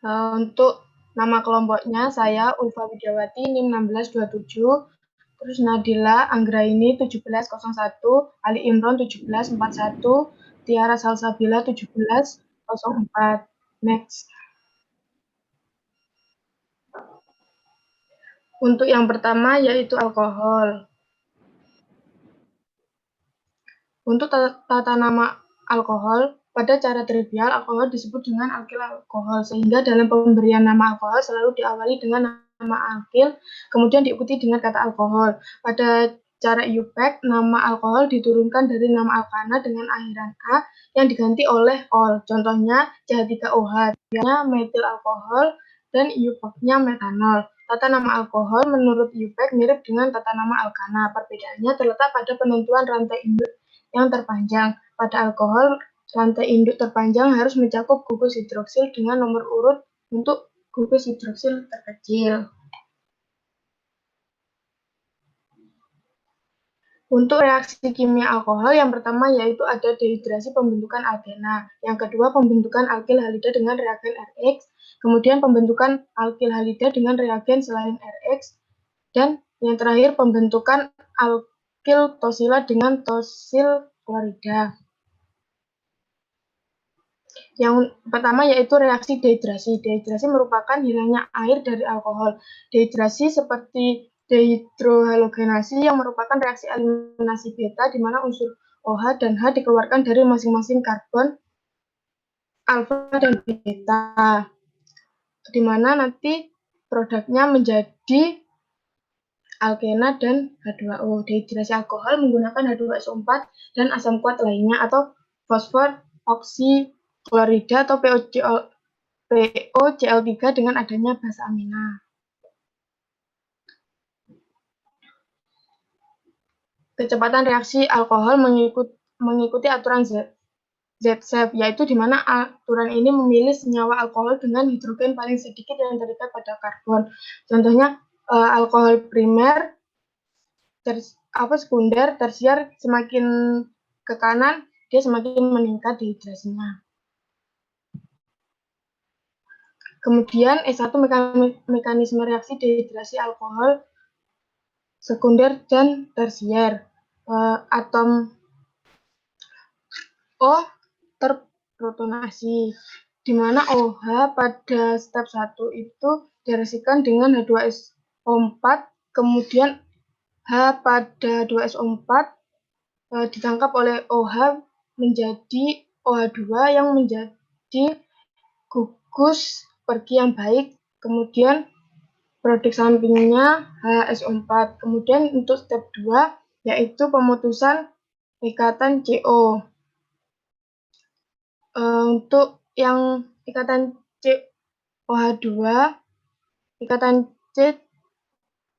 Untuk nama kelompoknya saya Ulfa Widiawati NIM 1627, terus Nadila Anggraini 1701, Ali Imron 1741, Tiara Salsabila 1704. Next. Untuk yang pertama yaitu alkohol. Untuk tata nama alkohol, pada cara trivial alkohol disebut dengan alkil alkohol, sehingga dalam pemberian nama alkohol selalu diawali dengan nama alkil, kemudian diikuti dengan kata alkohol. Pada cara IUPAC, nama alkohol diturunkan dari nama alkana dengan akhiran A yang diganti oleh ol. Contohnya CH3OH, metil alkohol, dan IUPAC-nya metanol. Tata nama alkohol menurut IUPAC mirip dengan tata nama alkana. Perbedaannya terletak pada penentuan rantai induk yang terpanjang. Pada alkohol, rantai induk terpanjang harus mencakup gugus hidroksil dengan nomor urut untuk gugus hidroksil terkecil. Untuk reaksi kimia alkohol, yang pertama yaitu ada dehidrasi pembentukan alkena, yang kedua pembentukan alkil halida dengan reagen RX, kemudian pembentukan alkil halida dengan reagen selain RX, dan yang terakhir pembentukan alkil tosila dengan tosil klorida. Yang pertama yaitu reaksi dehidrasi. Dehidrasi merupakan hilangnya air dari alkohol. Dehidrasi seperti dehidrohalogenasi yang merupakan reaksi eliminasi beta di mana unsur OH dan H dikeluarkan dari masing-masing karbon alfa dan beta, di mana nanti produknya menjadi alkena dan H2O. Dehidrasi alkohol menggunakan H2SO4 dan asam kuat lainnya atau fosfor oksiklorida atau POCl3 dengan adanya basa amina. Kecepatan reaksi alkohol mengikuti aturan Z-Safe, yaitu di mana aturan ini memilih senyawa alkohol dengan hidrogen paling sedikit yang terikat pada karbon. Contohnya alkohol primer, sekunder, tersier, semakin ke kanan dia semakin meningkat dehidrasinya. Kemudian S1 mekanisme reaksi dehidrasi alkohol sekunder dan tersier. Atom O terprotonasi, di mana OH pada step 1 itu direaksikan dengan H2SO4, kemudian H pada 2SO4 ditangkap oleh OH menjadi OH2 yang menjadi gugus pergi yang baik, kemudian produk sampingnya HSO4. Kemudian untuk step 2 yaitu pemutusan ikatan CO. Untuk yang ikatan COH2, ikatan C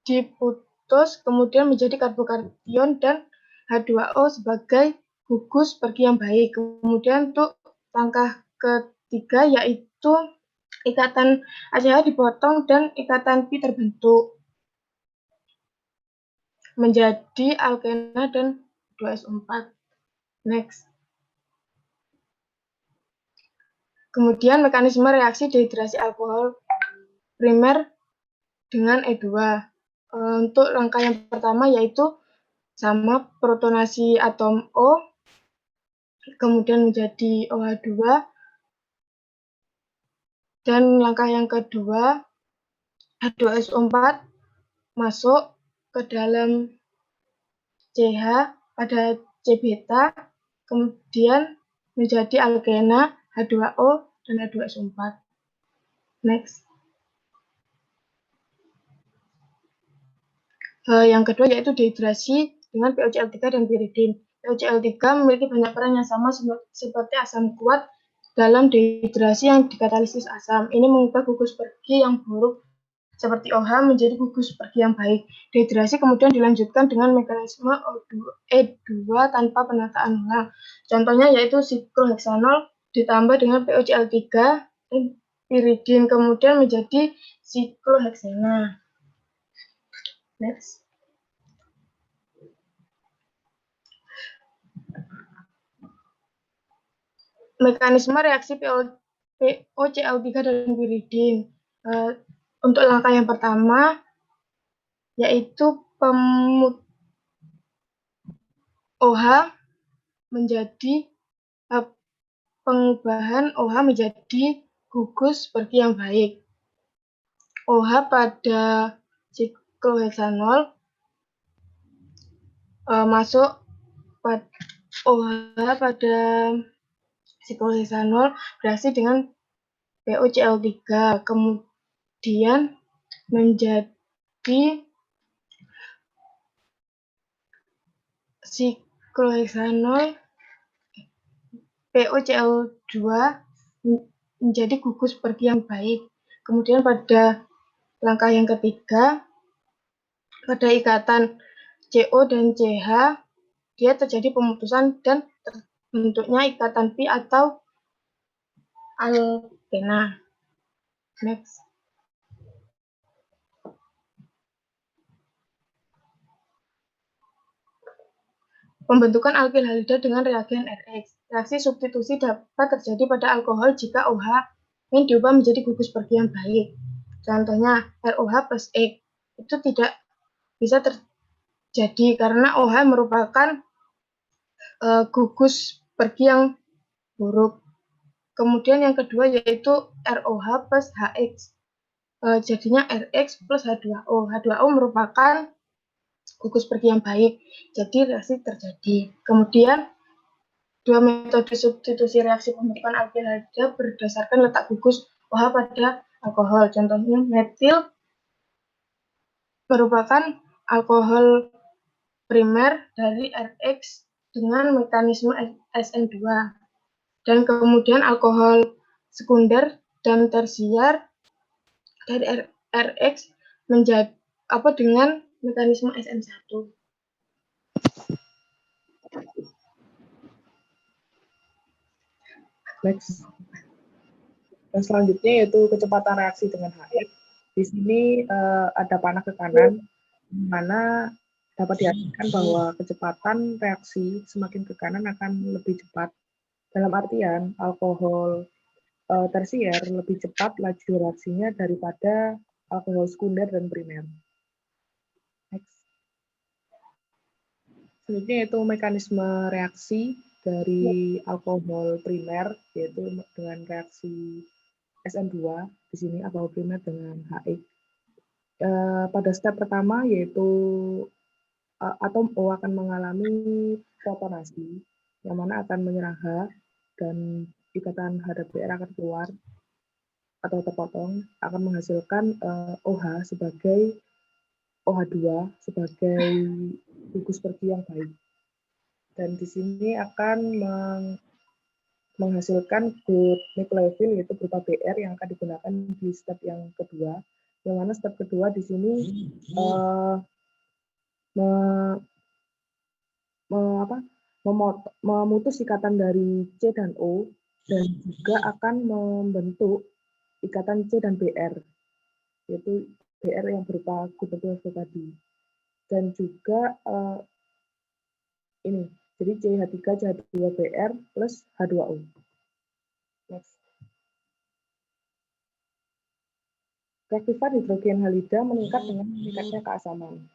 diputus kemudian menjadi karbokation dan H2O sebagai gugus pergi yang baik. Kemudian untuk langkah ketiga yaitu ikatan ACH dipotong dan ikatan Pi terbentuk menjadi alkena dan 2SO4. Next. Kemudian mekanisme reaksi dehidrasi alkohol primer dengan E2. Untuk langkah yang pertama yaitu sama protonasi atom O, kemudian menjadi OH2. Dan langkah yang kedua, H2SO4 masuk ke dalam CH pada C beta, kemudian menjadi alkena H2O dan H2SO4. Next. Yang kedua yaitu dehidrasi dengan POCl3 dan piridin. POCl3 memiliki banyak peran yang sama seperti asam kuat dalam dehidrasi yang dikatalisis asam. Ini mengubah gugus pergi yang buruk seperti OH menjadi gugus pergi yang baik. Dehidrasi kemudian dilanjutkan dengan mekanisme E2 tanpa penataan ulang. Contohnya yaitu sikloheksanol ditambah dengan POCl3 dan piridin kemudian menjadi sikloheksana. Next. Mekanisme reaksi POCl3 dan piridin. Untuk langkah yang pertama, yaitu OH menjadi pengubahan OH menjadi gugus pergi yang baik. OH pada sikloheksanol masuk OH pada sikloheksanol bereaksi dengan POCl3, kemudian menjadi sikloheksanol POCl2 menjadi gugus pergi yang baik. Kemudian pada langkah yang ketiga, pada ikatan CO dan CH, dia terjadi pemutusan dan terbentuknya ikatan pi atau alkena. Next. Pembentukan alkil halida dengan reagen RX. Reaksi substitusi dapat terjadi pada alkohol jika OH ingin diubah menjadi gugus pergi yang baik. Contohnya ROH plus X. Itu tidak bisa terjadi karena OH merupakan gugus pergi yang buruk. Kemudian yang kedua yaitu ROH plus HX. Jadinya RX plus H2O. H2O merupakan gugus pergi yang baik, jadi reaksi terjadi. Kemudian, dua metode substitusi reaksi pembentukan alkil halida berdasarkan letak gugus OH pada alkohol. Contohnya, metil merupakan alkohol primer dari RX dengan mekanisme SN2. Dan kemudian alkohol sekunder dan tersier dari RX menjadi dengan mekanisme SN1. Next. Dan selanjutnya yaitu kecepatan reaksi dengan HX. Di sini ada panah ke kanan, di mana dapat diartikan bahwa kecepatan reaksi semakin ke kanan akan lebih cepat. Dalam artian, alkohol tersier lebih cepat laju reaksinya daripada alkohol sekunder dan primer. Next. Selanjutnya yaitu mekanisme reaksi dari alkohol primer, yaitu dengan reaksi SN2, di sini alkohol primer dengan HX. Pada step pertama yaitu atom O akan mengalami protonasi, yang mana akan menyerang H dan ikatan H+R akan keluar atau terpotong, akan menghasilkan OH sebagai OH2 sebagai gugus pergi yang baik. Dan di sini akan menghasilkan good nucleophile yaitu berupa BR yang akan digunakan di step yang kedua. Yang mana step kedua di sini memutus ikatan dari C dan O dan juga akan membentuk ikatan C dan BR, yaitu BR yang berupa good nucleophile tadi. Dan juga ini, jadi CH3 CH2BR plus H2O. Next. Reaktifan hidrogen halida meningkat dengan meningkatnya keasaman.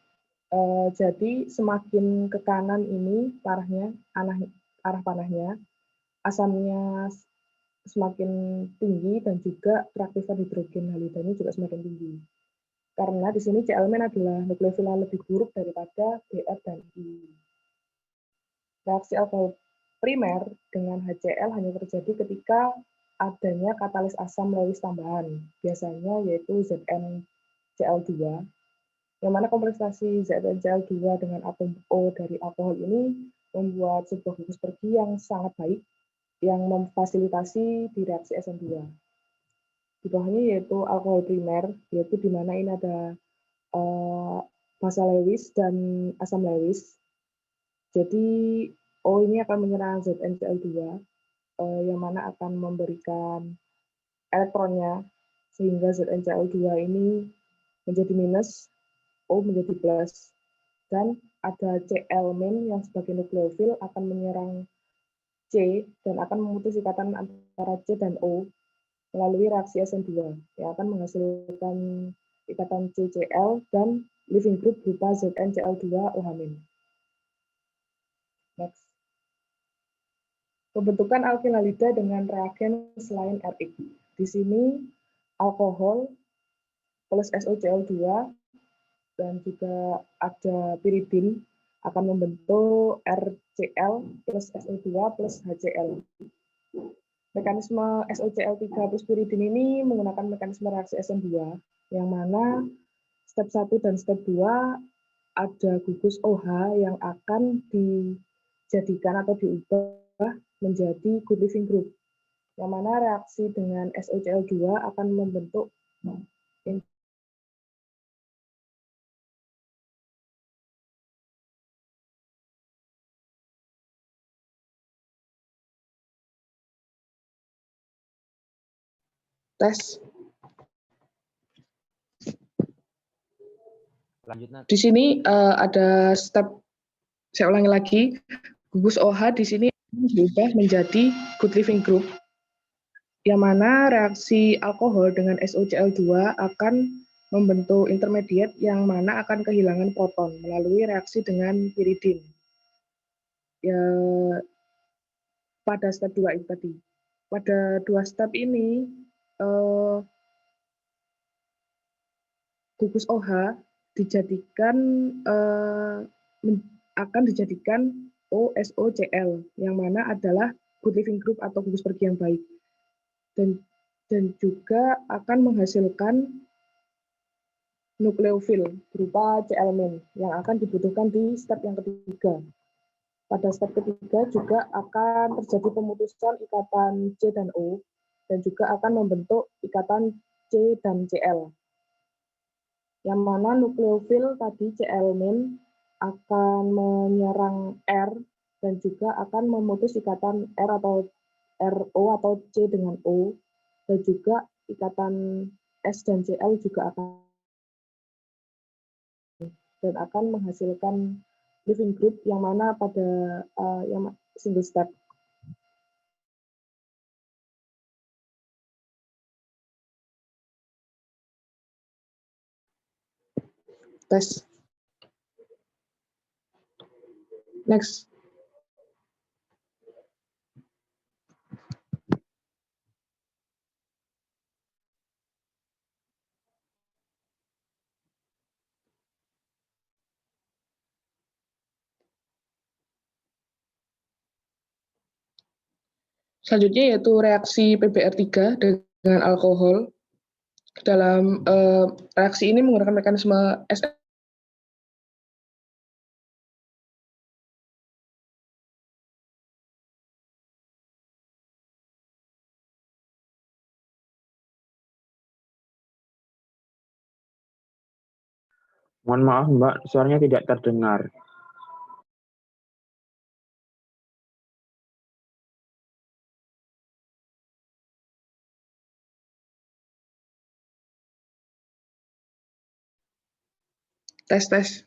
Jadi semakin ke kanan ini arah panahnya, asamnya semakin tinggi dan juga reaktifan hidrogen halidanya juga semakin tinggi. Karena di sini C elemen adalah nukleofila lebih buruk daripada BR dan I. Reaksi alkohol primer dengan HCl hanya terjadi ketika adanya katalis asam Lewis tambahan, biasanya yaitu ZnCl2, yang mana kompleksasi ZnCl2 dengan atom O dari alkohol ini membuat sebuah gugus pergi yang sangat baik, yang memfasilitasi di reaksi SN2. di bawahnya yaitu alkohol primer, yaitu di mana ini ada basa Lewis dan asam Lewis. Jadi O ini akan menyerang ZnCl2 yang mana akan memberikan elektronnya sehingga ZnCl2 ini menjadi minus, O menjadi plus. Dan ada Cl- yang sebagai nukleofil akan menyerang C dan akan memutus ikatan antara C dan O melalui reaksi SN2 yang akan menghasilkan ikatan CCl dan leaving group berupa ZnCl2OH-. Next. Pembentukan alkil halida dengan reagen selain RX. Di sini alkohol plus SOCl2 dan juga ada piridin akan membentuk RCl plus SO2 plus HCl. Mekanisme SOCl3 plus piridin ini menggunakan mekanisme reaksi SN2, yang mana step 1 dan step 2 ada gugus OH yang akan dijadikan atau diubah menjadi good living group, yang mana reaksi dengan SOCl2 akan membentuk tes. Di sini ada step, saya ulangi lagi, gugus OH di sini diubah menjadi good living group, yang mana reaksi alkohol dengan SOCl2 akan membentuk intermediate yang mana akan kehilangan proton melalui reaksi dengan piridin. Ya, pada step 2 itu tadi. Pada 2 step ini, gugus OH dijadikan akan dijadikan OSOCl, yang mana adalah good living group atau gugus pergi yang baik, dan juga akan menghasilkan nukleofil berupa Cl- yang akan dibutuhkan di step yang ketiga. Pada step ketiga juga akan terjadi pemutusan ikatan C dan O, dan juga akan membentuk ikatan C dan Cl. Yang mana nukleofil tadi Cl- akan menyerang R dan juga akan memutus ikatan R atau RO atau C dengan O, dan juga ikatan S dan Cl juga akan menghasilkan living group yang mana pada yang single step. Tes. Next. Selanjutnya yaitu reaksi PBr3 dengan alkohol. Dalam reaksi ini menggunakan mekanisme SN. Mohon maaf Mbak, suaranya tidak terdengar. Tes.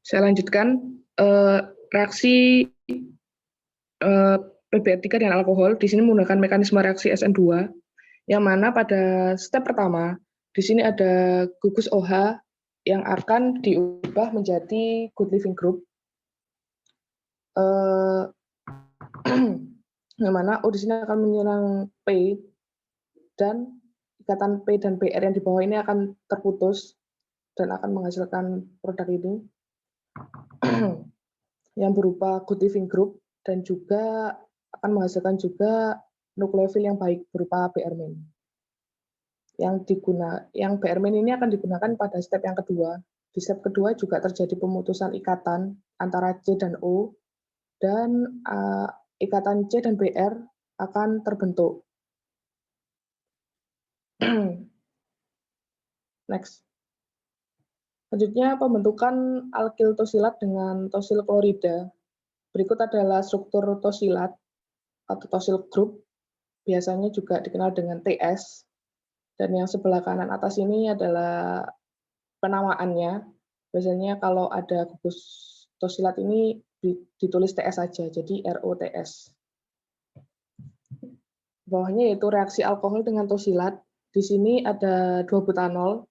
Saya lanjutkan. Reaksi PBr3 dan alkohol di sini menggunakan mekanisme reaksi SN2, yang mana pada step pertama di sini ada gugus OH yang akan diubah menjadi good living group, yang mana O di sini akan menyerang P, dan ikatan P dan Br yang di bawah ini akan terputus dan akan menghasilkan produk ini yang berupa good living group, dan juga akan menghasilkan juga nukleofil yang baik berupa Br-. Yang Br- ini akan digunakan pada step yang kedua. Di step kedua juga terjadi pemutusan ikatan antara C dan O, dan ikatan C dan Br akan terbentuk. Next. Selanjutnya pembentukan alkil tosilat dengan tosil klorida. Berikut adalah struktur tosilat atau tosil group, biasanya juga dikenal dengan TS. Dan yang sebelah kanan atas ini adalah penamaannya. Biasanya kalau ada gugus tosilat ini ditulis TS saja, jadi ROTS. Bawahnya yaitu reaksi alkohol dengan tosilat. Di sini ada 2 butanol.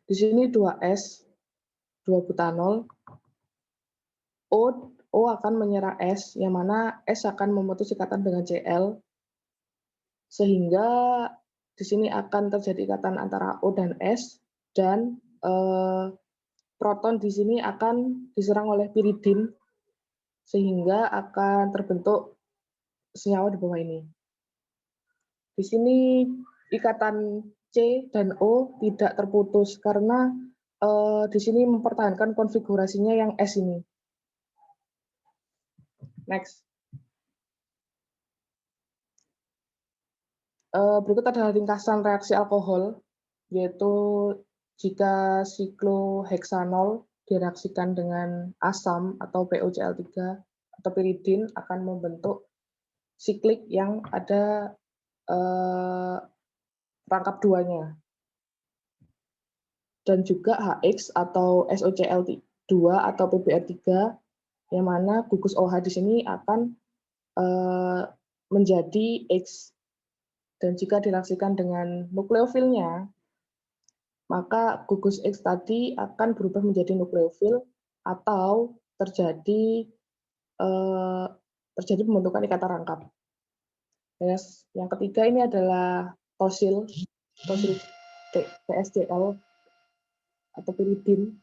Di sini 2S, 2 butanol. O akan menyerang S, yang mana S akan memutus ikatan dengan Cl, sehingga di sini akan terjadi ikatan antara O dan S, dan proton di sini akan diserang oleh piridin, sehingga akan terbentuk senyawa di bawah ini. Di sini ikatan C dan O tidak terputus karena di sini mempertahankan konfigurasinya yang S ini. Next. Berikut adalah ringkasan reaksi alkohol, yaitu jika sikloheksanol direaksikan dengan asam atau POCl3 atau piridin akan membentuk siklik yang ada rangkap duanya. Dan juga HX atau SOCl2 atau PBr3, yang mana gugus OH di sini akan menjadi X. Dan jika direaksikan dengan nukleofilnya, maka gugus X tadi akan berubah menjadi nukleofil atau terjadi pembentukan ikatan rangkap. Yes. Yang ketiga ini adalah tosil TSCl atau piridin.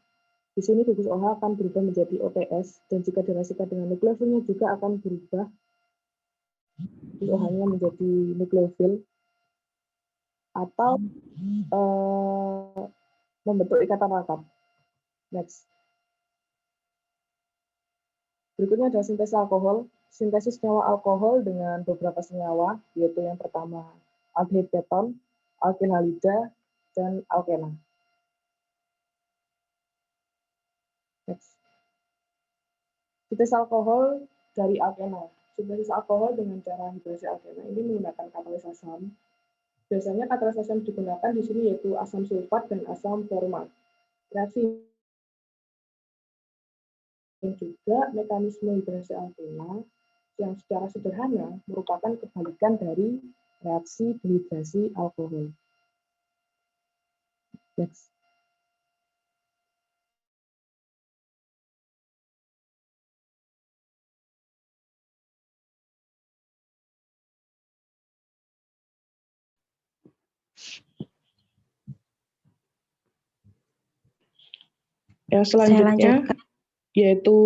Di sini gugus OH akan berubah menjadi OTS, dan jika direaksikan dengan nukleofilnya juga akan berubah OH-nya menjadi nukleofil atau membentuk ikatan rangkap. Next. Berikutnya adalah sintesis alkohol. Sintesis senyawa alkohol dengan beberapa senyawa, yaitu yang pertama aldehid keton, alkil halida, dan alkena. Next. Sintesis alkohol dari alkena. Sintesis alkohol dengan cara hidrasi alkena ini menggunakan katalis asam. Biasanya katalis asam digunakan di sini yaitu asam sulfat dan asam format. Reaksi dan juga mekanisme hidrasi alkena yang secara sederhana merupakan kebalikan dari reaksi dehidrasi alkohol. Next. Yang selanjutnya yaitu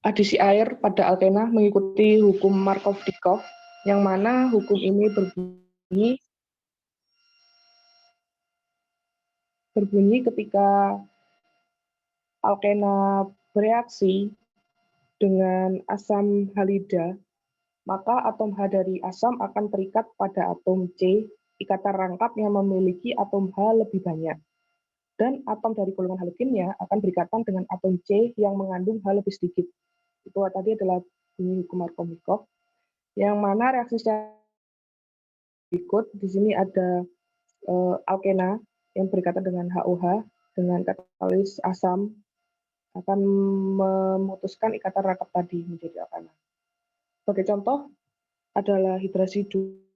adisi air pada alkena mengikuti hukum Markov-Dikov, yang mana hukum ini berbunyi ketika alkena bereaksi dengan asam halida, maka atom H dari asam akan terikat pada atom C, ikatan rangkap yang memiliki atom H lebih banyak. Dan atom dari golongan halogennya akan berikatan dengan atom C yang mengandung H lebih sedikit. Itu tadi adalah bunyi hukum Markov-Dikov, yang mana reaksi berikut di sini ada alkena yang berikatan dengan HOH dengan katalis asam akan memutuskan ikatan rangkap tadi menjadi alkena. Sebagai contoh adalah hidrasi 2.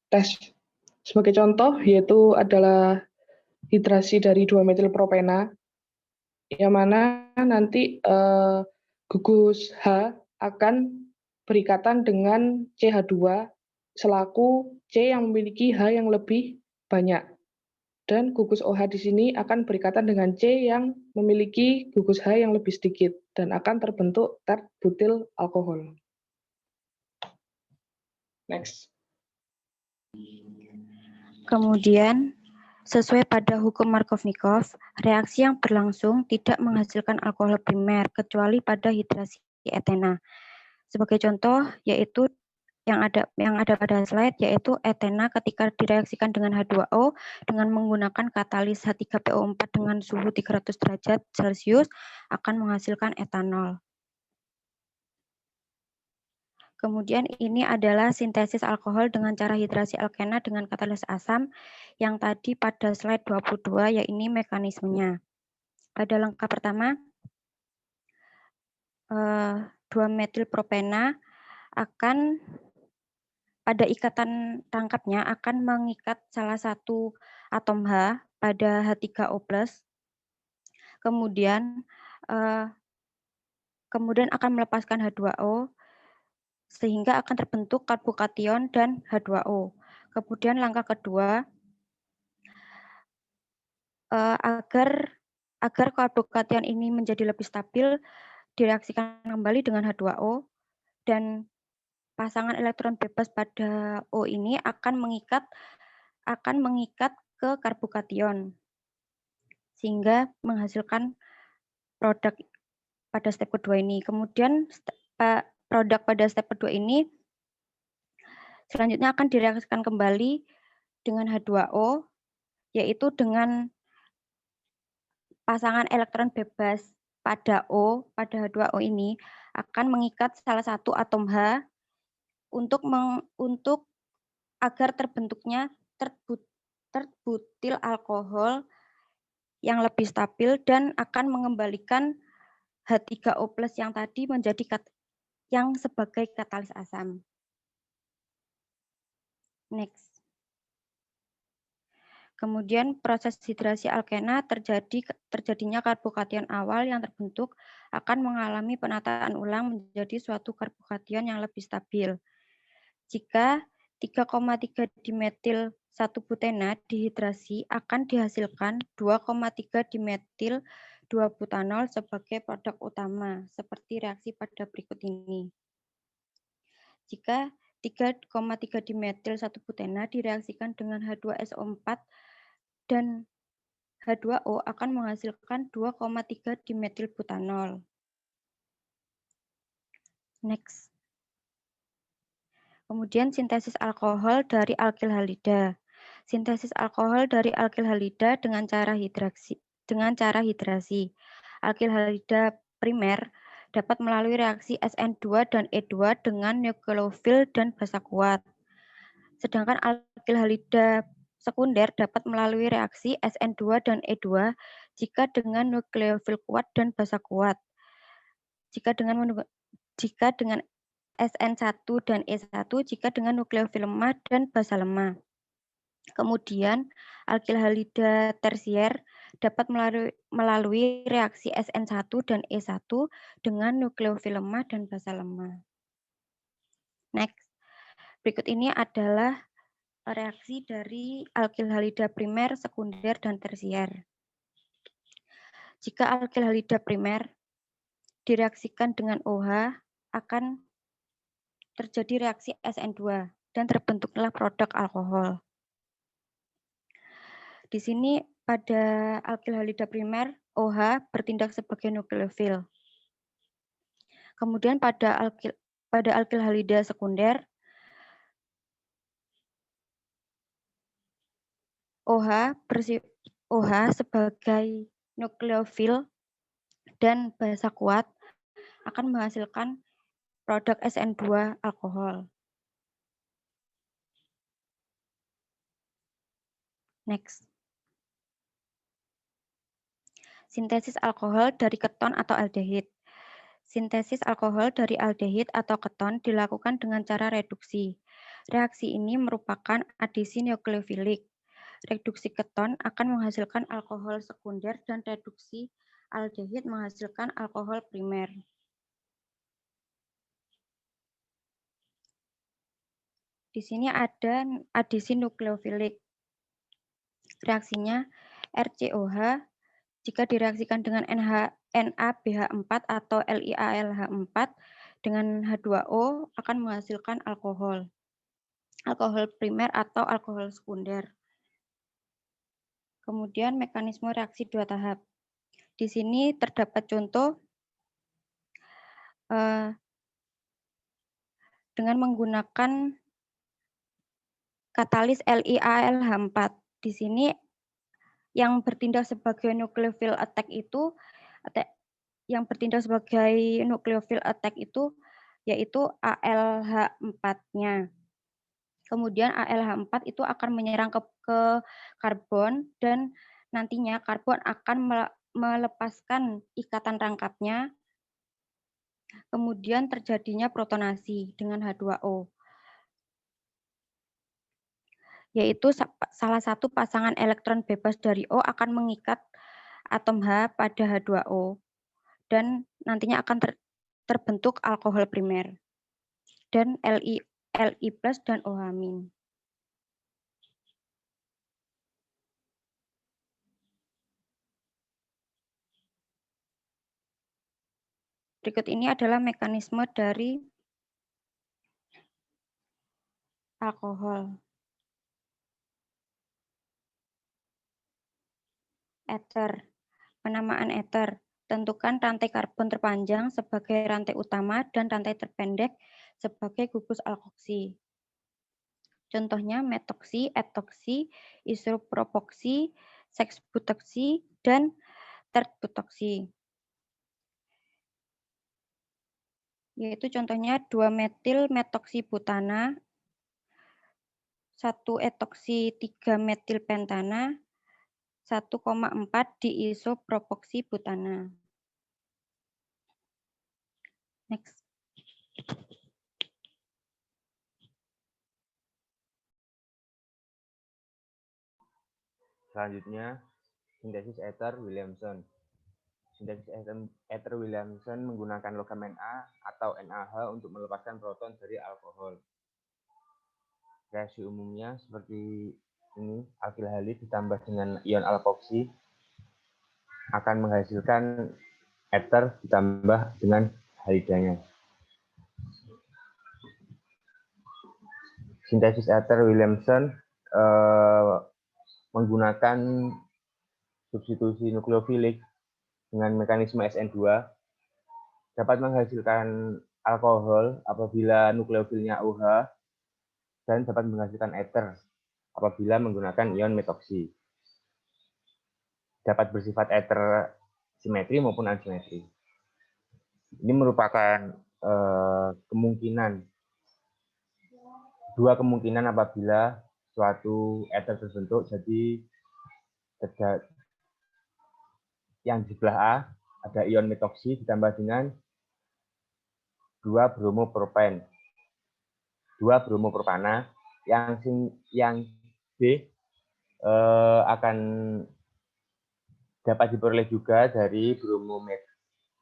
Tes sebagai contoh yaitu adalah hidrasi dari 2-metilpropena, yang mana nanti gugus H akan berikatan dengan CH2 selaku C yang memiliki H yang lebih banyak. Dan gugus OH di sini akan berikatan dengan C yang memiliki gugus H yang lebih sedikit dan akan terbentuk tert-butil alkohol. Next. Kemudian, sesuai pada hukum Markovnikov, reaksi yang berlangsung tidak menghasilkan alkohol primer kecuali pada hidrasi etena. Sebagai contoh, yaitu yang ada pada slide, yaitu etena ketika direaksikan dengan H2O dengan menggunakan katalis H3PO4 dengan suhu 300 derajat Celcius akan menghasilkan etanol. Kemudian ini adalah sintesis alkohol dengan cara hidrasi alkena dengan katalis asam yang tadi pada slide 22, yaitu mekanismenya. Pada langkah pertama, 2-metilpropena akan pada ikatan tangkapnya akan mengikat salah satu atom H pada H3O+. Kemudian akan melepaskan H2O sehingga akan terbentuk karbokation dan H2O. Kemudian langkah kedua, agar karbokation ini menjadi lebih stabil, direaksikan kembali dengan H2O dan pasangan elektron bebas pada O ini akan mengikat ke karbokation sehingga menghasilkan produk pada step kedua ini. Kemudian produk pada step kedua ini selanjutnya akan direaksikan kembali dengan H2O, yaitu dengan pasangan elektron bebas pada O, pada H2O ini akan mengikat salah satu atom H untuk agar terbentuknya tert-butil alkohol yang lebih stabil dan akan mengembalikan H3O+ yang tadi menjadi yang sebagai katalis asam. Next. Kemudian proses hidrasi alkena terjadinya karbokation awal yang terbentuk akan mengalami penataan ulang menjadi suatu karbokation yang lebih stabil. Jika 3,3 dimetil 1-butena dihidrasi akan dihasilkan 2,3 dimetil 2-butanol sebagai produk utama, seperti reaksi pada berikut ini. Jika 3,3 dimetil 1-butena direaksikan dengan H2SO4 dan H2O akan menghasilkan 2,3 dimetil butanol. Next. Kemudian sintesis alkohol dari alkil halida. Sintesis alkohol dari alkil halida dengan cara hidrasi. Alkil halida primer dapat melalui reaksi SN2 dan E2 dengan nukleofil dan basa kuat. Sedangkan alkil halida sekunder dapat melalui reaksi SN2 dan E2 jika dengan nukleofil kuat dan basa kuat. Jika dengan SN1 dan E1 jika dengan nukleofil lemah dan basa lemah. Kemudian alkil halida tersier dapat melalui reaksi SN1 dan E1 dengan nukleofil lemah dan basa lemah. Next. Berikut ini adalah reaksi dari alkil halida primer, sekunder, dan tersier. Jika alkil halida primer direaksikan dengan OH akan terjadi reaksi SN2 dan terbentuklah produk alkohol. Di sini pada alkil halida primer, OH bertindak sebagai nukleofil. Kemudian pada alkil halida sekunder, OH sebagai nukleofil dan basa kuat akan menghasilkan produk SN2 alkohol. Next. Sintesis alkohol dari keton atau aldehid. Sintesis alkohol dari aldehid atau keton dilakukan dengan cara reduksi. Reaksi ini merupakan adisi nukleofilik. Reduksi keton akan menghasilkan alkohol sekunder dan reduksi aldehid menghasilkan alkohol primer. Di sini ada adisi nukleofilik. Reaksinya RCOH jika direaksikan dengan NaBH4 atau LiAlH4 dengan H2O akan menghasilkan alkohol primer atau alkohol sekunder. Kemudian mekanisme reaksi 2 tahap. Di sini terdapat contoh dengan menggunakan katalis LiAlH4. Di sini yang bertindak sebagai nucleophile attack itu yaitu ALH4-nya. Kemudian ALH4 itu akan menyerang ke karbon dan nantinya karbon akan melepaskan ikatan rangkapnya. Kemudian terjadinya protonasi dengan H2O. Yaitu salah satu pasangan elektron bebas dari O akan mengikat atom H pada H2O dan nantinya akan terbentuk alkohol primer dan Li+ dan OH-. Berikut ini adalah mekanisme dari alkohol. Ether. Penamaan ether. Tentukan rantai karbon terpanjang sebagai rantai utama dan rantai terpendek sebagai gugus alkoksi. Contohnya metoksi, etoksi, isopropoksi, seksbutoksi, dan terbutoksi. Yaitu contohnya 2-metil metoksibutana, 1-etoksi 3-metilpentana, 1,4 diisopropoksibutana. Next. Selanjutnya, sintesis ether Williamson. Sintesis ether Williamson menggunakan logam Na atau NaH untuk melepaskan proton dari alkohol. Reaksi umumnya seperti ini, alkil halid ditambah dengan ion alkoksi akan menghasilkan ether ditambah dengan halidanya. Sintesis ether Williamson menggunakan substitusi nukleofilik dengan mekanisme SN2 dapat menghasilkan alkohol apabila nukleofilnya OH dan dapat menghasilkan ether apabila menggunakan ion metoksi. Dapat bersifat ether simetri maupun asimetri. Ini merupakan dua kemungkinan apabila suatu ether terbentuk. Jadi yang di sebelah A ada ion metoksi ditambah dengan 2-bromopropana. Yang B akan dapat diperoleh juga dari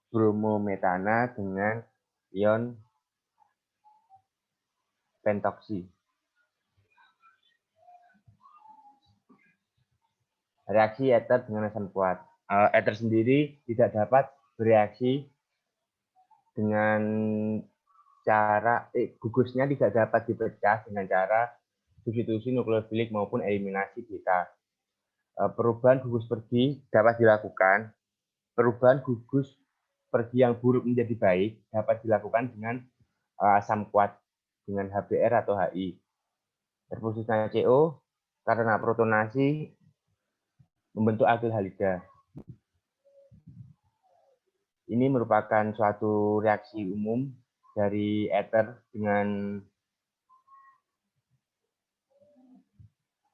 bromometana dengan ion pentoksi. Reaksi ether dengan asam kuat. Ether sendiri tidak dapat bereaksi dengan cara gugusnya tidak dapat dipecah dengan cara substitusi nukleofilik maupun eliminasi beta. Perubahan gugus pergi dapat dilakukan. Perubahan gugus pergi yang buruk menjadi baik dapat dilakukan dengan asam kuat dengan HBr atau HI. Terputusnya CO karena protonasi membentuk alkil halida. Ini merupakan suatu reaksi umum dari ether dengan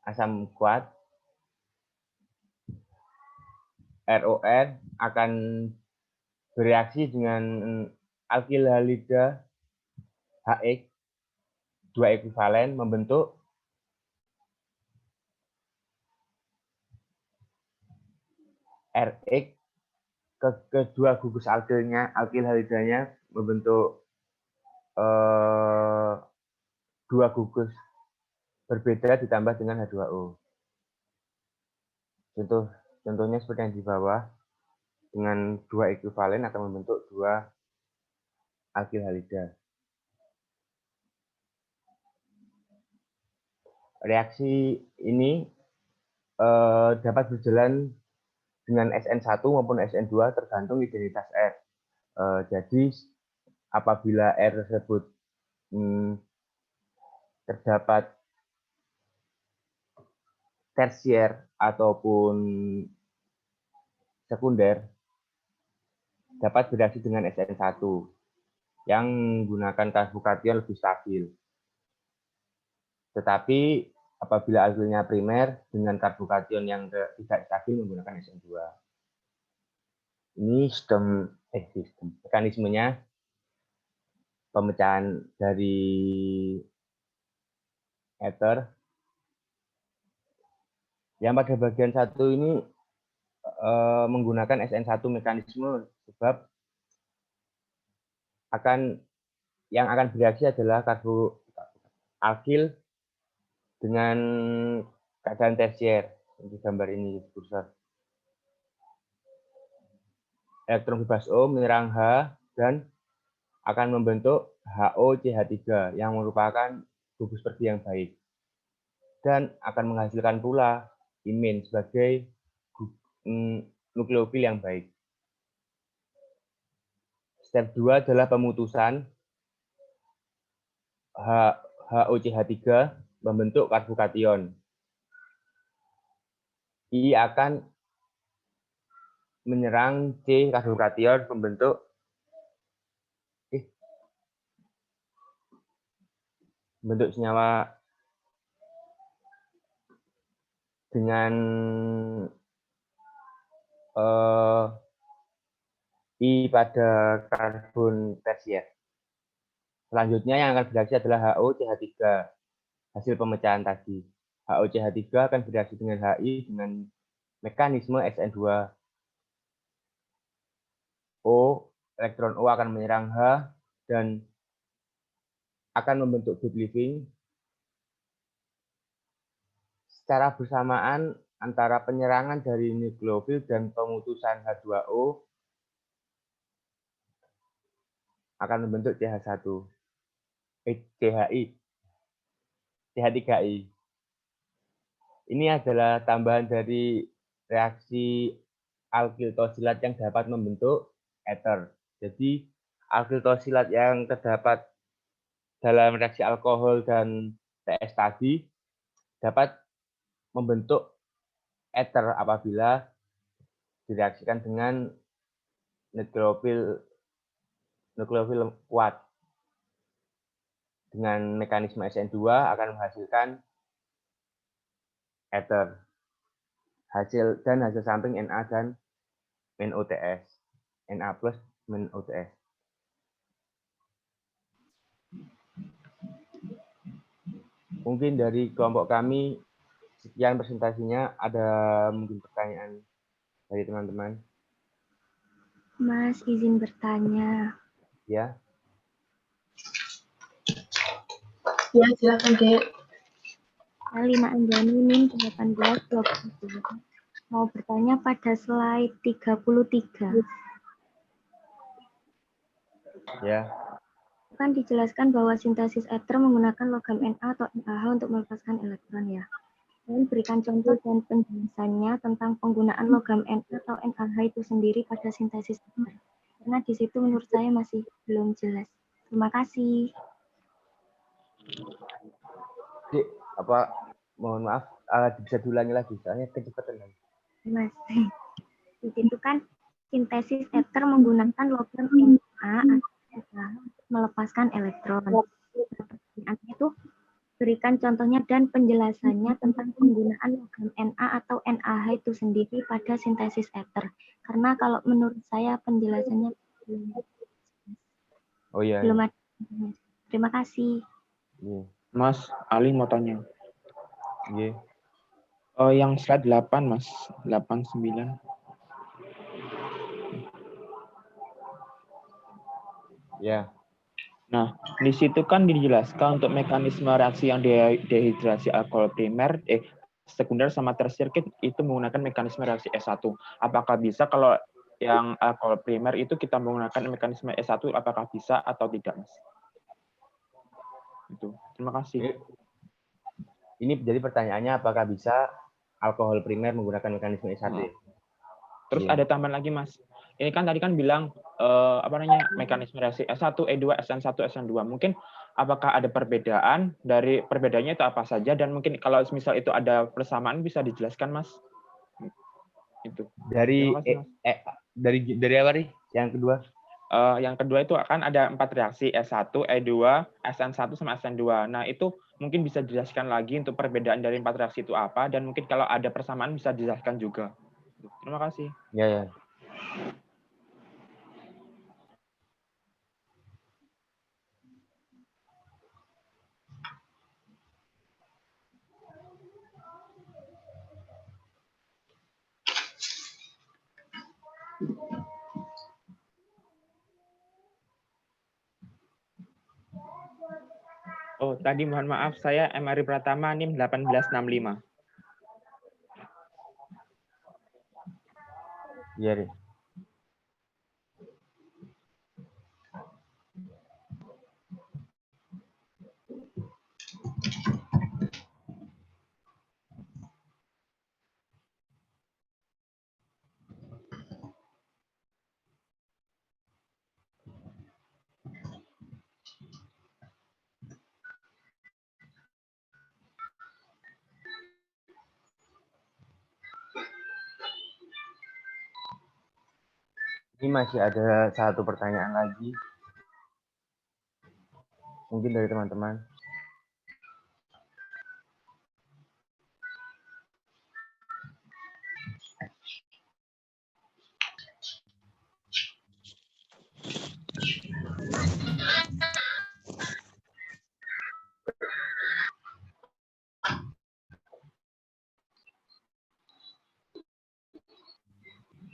asam kuat. ROR akan bereaksi dengan alkil halida HX, 2 ekuivalen membentuk RX. Kedua gugus alkil halidanya membentuk dua gugus berbeda ditambah dengan H2O. Contohnya seperti yang di bawah, dengan 2 ekuivalen akan membentuk 2 alkil halida. Reaksi ini dapat berjalan dengan SN1 maupun SN2 tergantung identitas R. Jadi apabila R tersebut terdapat tersier ataupun sekunder, dapat bereaksi dengan SN1 yang menggunakan karbokation lebih stabil. Tetapi apabila alkilnya primer dengan karbokation yang tidak stabil menggunakan SN2. Ini sistem mekanismenya pemecahan dari ether. Yang pada bagian 1 ini menggunakan SN1 mekanisme sebab yang akan bereaksi adalah alkil dengan keadaan tersier di gambar ini kursor. Elektron bebas O menyerang H dan akan membentuk HOCH3 yang merupakan gugus pergi yang baik dan akan menghasilkan pula imin sebagai nukleofil yang baik. Step 2 adalah pemutusan HOCH3 membentuk karbokation. I akan menyerang C karbokation membentuk senyawa dengan I pada karbon tersier. Selanjutnya yang akan bereaksi adalah HOCH3 hasil pemecahan tadi. HOCH3 akan bereaksi dengan HI dengan mekanisme SN2. Elektron O akan menyerang H dan akan membentuk group leaving. Secara bersamaan antara penyerangan dari nukleofil dan pemutusan H2O akan membentuk CH1. CH3I. Ini adalah tambahan dari reaksi alkil tosilat yang dapat membentuk ether. Jadi alkil tosilat yang terdapat dalam reaksi alkohol dan TS tadi dapat membentuk ether apabila direaksikan dengan nukleofil kuat. Dengan mekanisme SN2 akan menghasilkan ether. Hasil samping Na dan NOTS. Na plus NOTS. Mungkin dari kelompok kami sekian presentasinya. Ada mungkin pertanyaan dari teman-teman? Mas, izin bertanya. Ya. Ya, silakan, Dek. Lina Anjani, NIM 1827. Mau bertanya pada slide 33. Ya. Kan dijelaskan bahwa sintesis ether menggunakan logam Na atau NaH untuk melepaskan elektron ya. Dan berikan contoh dan penjelasannya tentang penggunaan logam Na atau NaH itu sendiri pada sintesis ether. Karena di situ menurut saya masih belum jelas. Terima kasih. Dek, mohon maaf, bisa diulangi lagi, soalnya kecepatan lagi. Mas, di situ kan sintesis ether menggunakan logam Na atau NaH untuk melepaskan elektron. Pertanyaannya itu berikan contohnya dan penjelasannya tentang penggunaan logam Na atau NaH itu sendiri pada sintesis ether. Karena kalau menurut saya penjelasannya belum ada. Terima kasih. Mas, Ali mau tanya. Iya. Yang slide 8, Mas. 89. Ya. Nah, di situ kan dijelaskan untuk mekanisme reaksi yang dehidrasi alkohol primer, sekunder sama tersier itu menggunakan mekanisme reaksi S1. Apakah bisa kalau yang alkohol primer itu kita menggunakan mekanisme S1, apakah bisa atau tidak, Mas? Itu. Terima kasih. Ini jadi pertanyaannya apakah bisa alkohol primer menggunakan mekanisme S1? Terus ada tambahan lagi, Mas. Ini kan tadi kan bilang mekanisme reaksi S1, E2, SN1, SN2. Mungkin apakah ada perbedaan, dari perbedaannya itu apa saja, dan mungkin kalau misal itu ada persamaan bisa dijelaskan, Mas? Itu. Dari dari apa nih? Yang kedua? Yang kedua itu akan ada 4 reaksi, S1, E2, SN1 sama SN2. Nah, itu mungkin bisa dijelaskan lagi untuk perbedaan dari 4 reaksi itu apa, dan mungkin kalau ada persamaan bisa dijelaskan juga. Terima kasih. Ya. Oh, tadi mohon maaf, saya M. Ari Pratama, NIM 1865. Iya, Ri. Ini masih ada satu pertanyaan lagi. Mungkin dari teman-teman.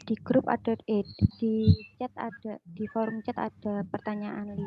Di grup ada, di chat ada, di forum chat ada pertanyaan Li.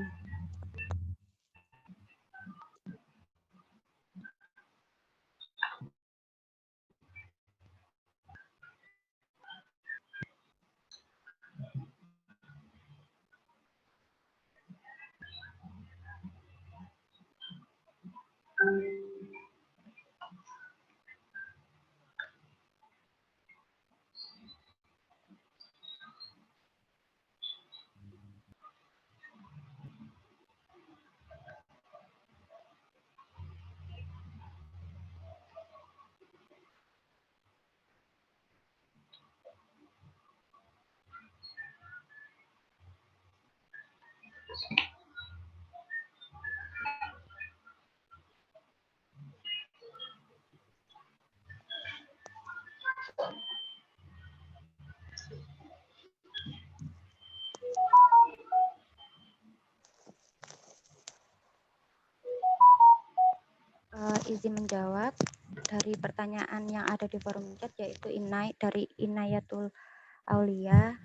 Izin menjawab dari pertanyaan yang ada di forum chat, yaitu dari Inayatul Aulia.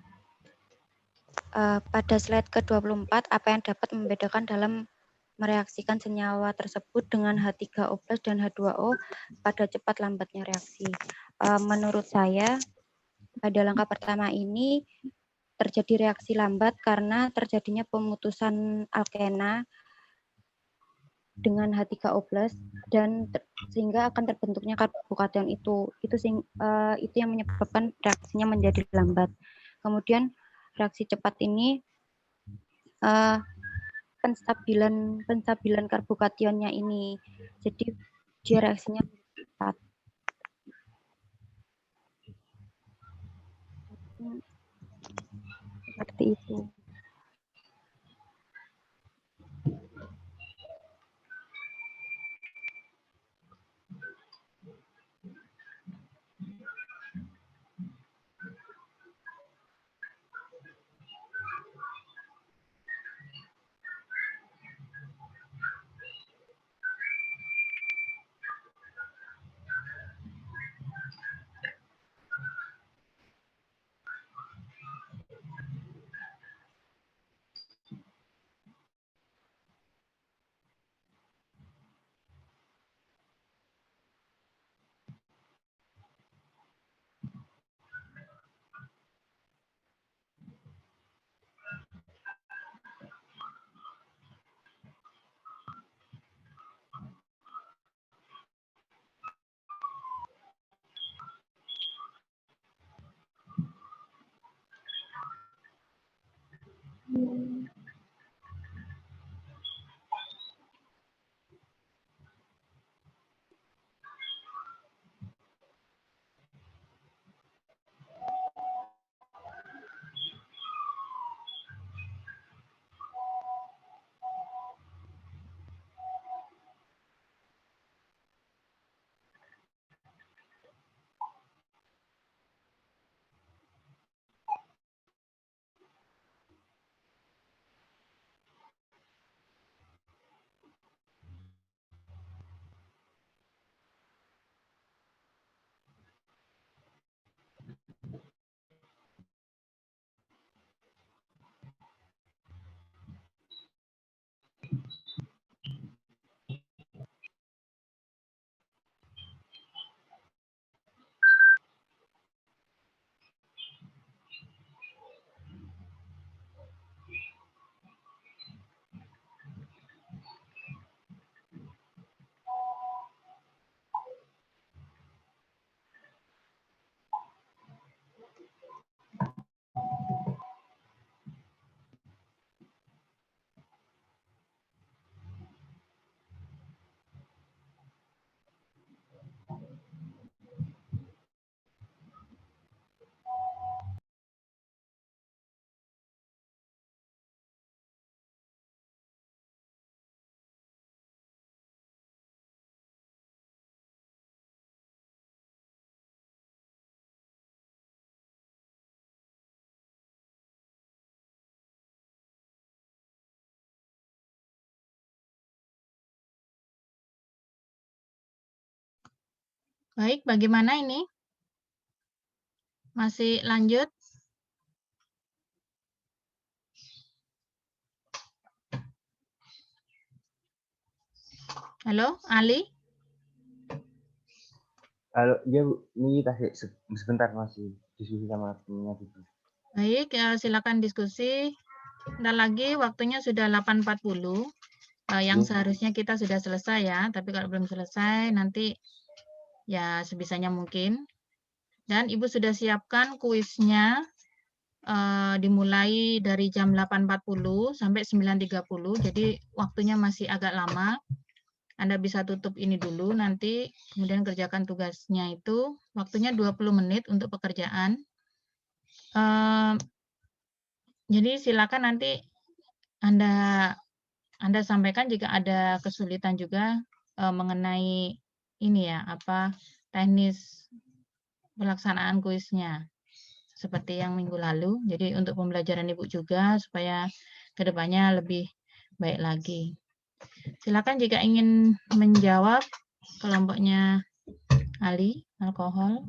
Pada slide ke-24, apa yang dapat membedakan dalam mereaksikan senyawa tersebut dengan H3O+ dan H2O pada cepat lambatnya reaksi? Menurut saya, pada langkah pertama ini terjadi reaksi lambat karena terjadinya pemutusan alkena dengan H3O+ dan sehingga akan terbentuknya karbokation itu yang menyebabkan reaksinya menjadi lambat. Kemudian reaksi cepat ini penstabilan karbokationnya ini, jadi dia reaksinya cepat. Seperti itu. Baik, bagaimana ini? Masih lanjut? Halo, Ali? Halo, ya Bu, ini kasih sebentar masih diskusi sama temennya gitu. Baik, silakan diskusi. Bentar lagi waktunya sudah 8.40. Yang seharusnya kita sudah selesai ya, tapi kalau belum selesai nanti ya sebisanya mungkin. Dan Ibu sudah siapkan kuisnya dimulai dari jam 8.40 sampai 9.30, jadi waktunya masih agak lama. Anda bisa tutup ini dulu, nanti kemudian kerjakan tugasnya itu, waktunya 20 menit untuk pekerjaan. Jadi silakan nanti Anda sampaikan jika ada kesulitan juga mengenai ini ya, teknis pelaksanaan kuisnya seperti yang minggu lalu. Jadi untuk pembelajaran Ibu juga supaya kedepannya lebih baik lagi. Silakan jika ingin menjawab kelompoknya Ali, alkohol.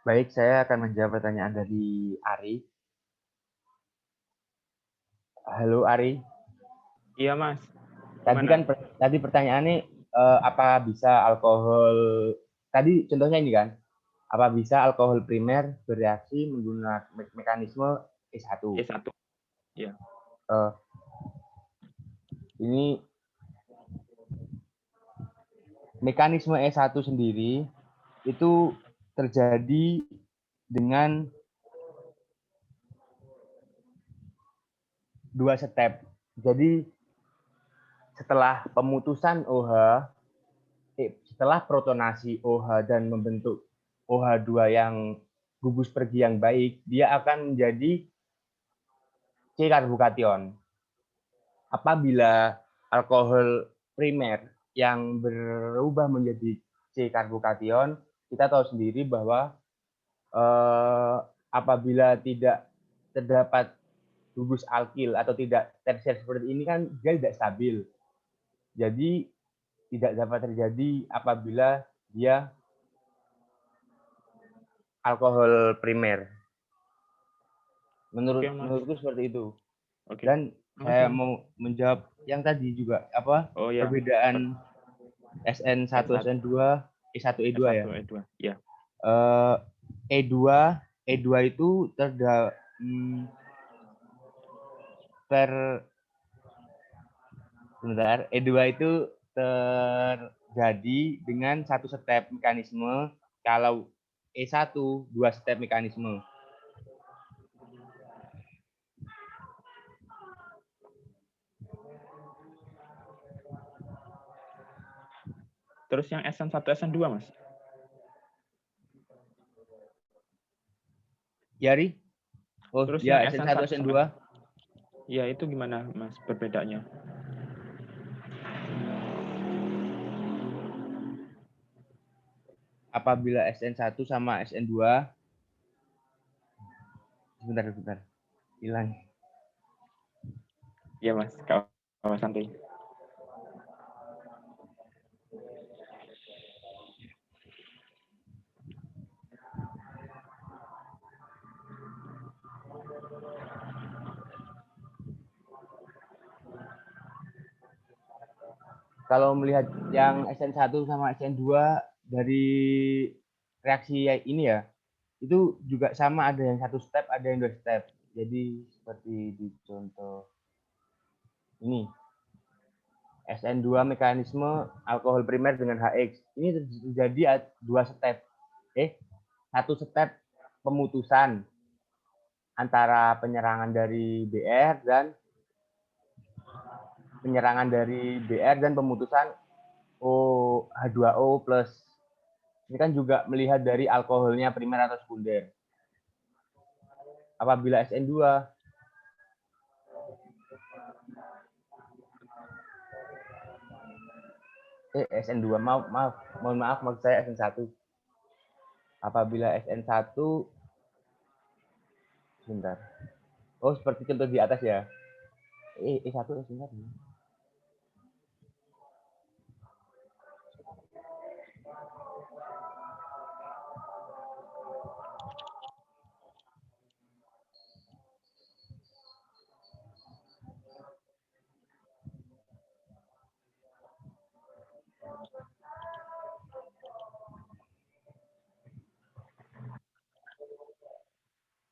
Baik, saya akan menjawab pertanyaan dari Ari. Halo Ari. Iya Mas. Tadi kan tadi pertanyaannya apa bisa alkohol, tadi contohnya ini kan, apa bisa alkohol primer bereaksi menggunakan mekanisme E1? E1. Ya. Ini mekanisme E1 sendiri itu terjadi dengan 2 step. Jadi setelah pemutusan OH, setelah protonasi OH dan membentuk OH2 yang gugus pergi yang baik, dia akan menjadi C-karbokation. Apabila alkohol primer yang berubah menjadi C-karbokation, kita tahu sendiri bahwa apabila tidak terdapat gugus alkil atau tidak tersier seperti ini kan dia tidak stabil. Jadi tidak dapat terjadi apabila dia alkohol primer. Menurutku seperti itu. Dan saya mau menjawab yang tadi juga apa? Perbedaan SN1, SN2, E1, E2 ya. E2, ya. E2 itu E2 itu terjadi dengan 1 step mekanisme, kalau E1 2 step mekanisme. Terus yang SN1, SN2 Mas? Yari? Oh, terus ya yang SN1, SN2. Ya, itu gimana Mas berbedanya? Apabila SN1 sama SN2, sebentar, hilang. Iya Mas, kalau santai. Kalau melihat yang SN1 sama SN2 dari reaksi ini ya, itu juga sama, ada yang 1 step, ada yang 2 step. Jadi seperti di contoh ini. SN2 mekanisme alkohol primer dengan HX. Ini terjadi 2 step. 1 step pemutusan antara penyerangan dari BR dan pemutusan H2O+. Ini kan juga melihat dari alkoholnya primer atau sekunder. Apabila SN2 SN2, mohon maaf maksud saya SN1. Apabila SN1 sebentar. Oh, seperti contoh di atas ya. E1 sebentar.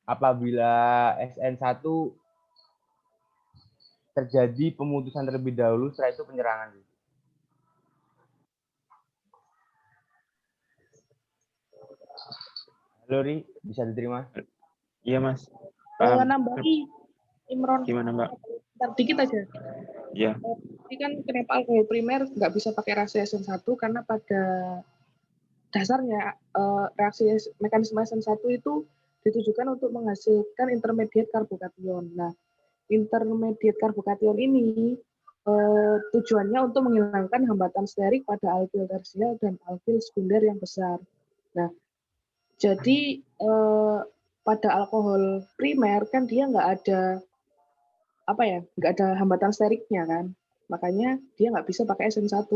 Apabila SN1 terjadi pemutusan terlebih dahulu, setelah itu penyerangan. Halo Ri, bisa diterima? Iya Mas. Nambahi Imron. Gimana Mbak? Bentar, dikit aja. Iya. Ini kan kenapa alkohol primer nggak bisa pakai reaksi SN1, karena pada dasarnya reaksi mekanisme SN1 itu ditujukan untuk menghasilkan intermediate karbokation. Nah, intermediate karbokation ini tujuannya untuk menghilangkan hambatan sterik pada alkil tersier dan alkil sekunder yang besar. Nah, jadi pada alkohol primer kan dia nggak ada hambatan steriknya kan, makanya dia nggak bisa pakai SN1.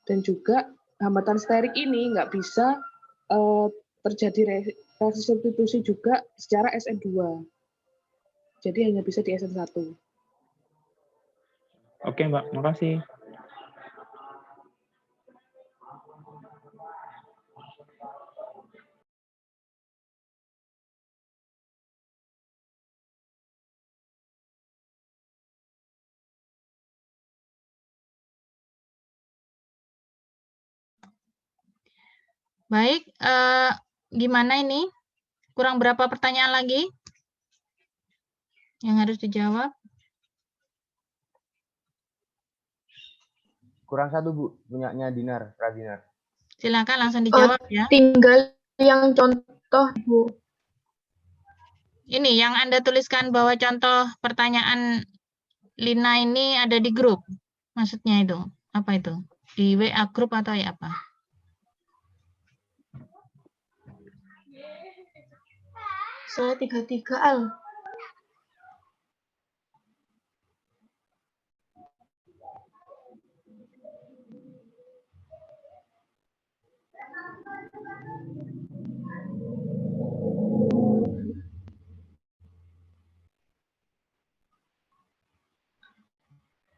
Dan juga hambatan sterik ini nggak bisa terjadi reaksi substitusi juga secara SN2. Jadi hanya bisa di SN1. Oke, Mbak. Makasih. Baik, gimana ini? Kurang berapa pertanyaan lagi yang harus dijawab? Kurang satu, Bu, punyanya Pradinar. Silakan langsung dijawab ya. Tinggal yang contoh, Bu. Ini yang Anda tuliskan bahwa contoh pertanyaan Lina ini ada di grup. Maksudnya itu, apa itu? Di WA grup atau ya apa? Saya 33 Al.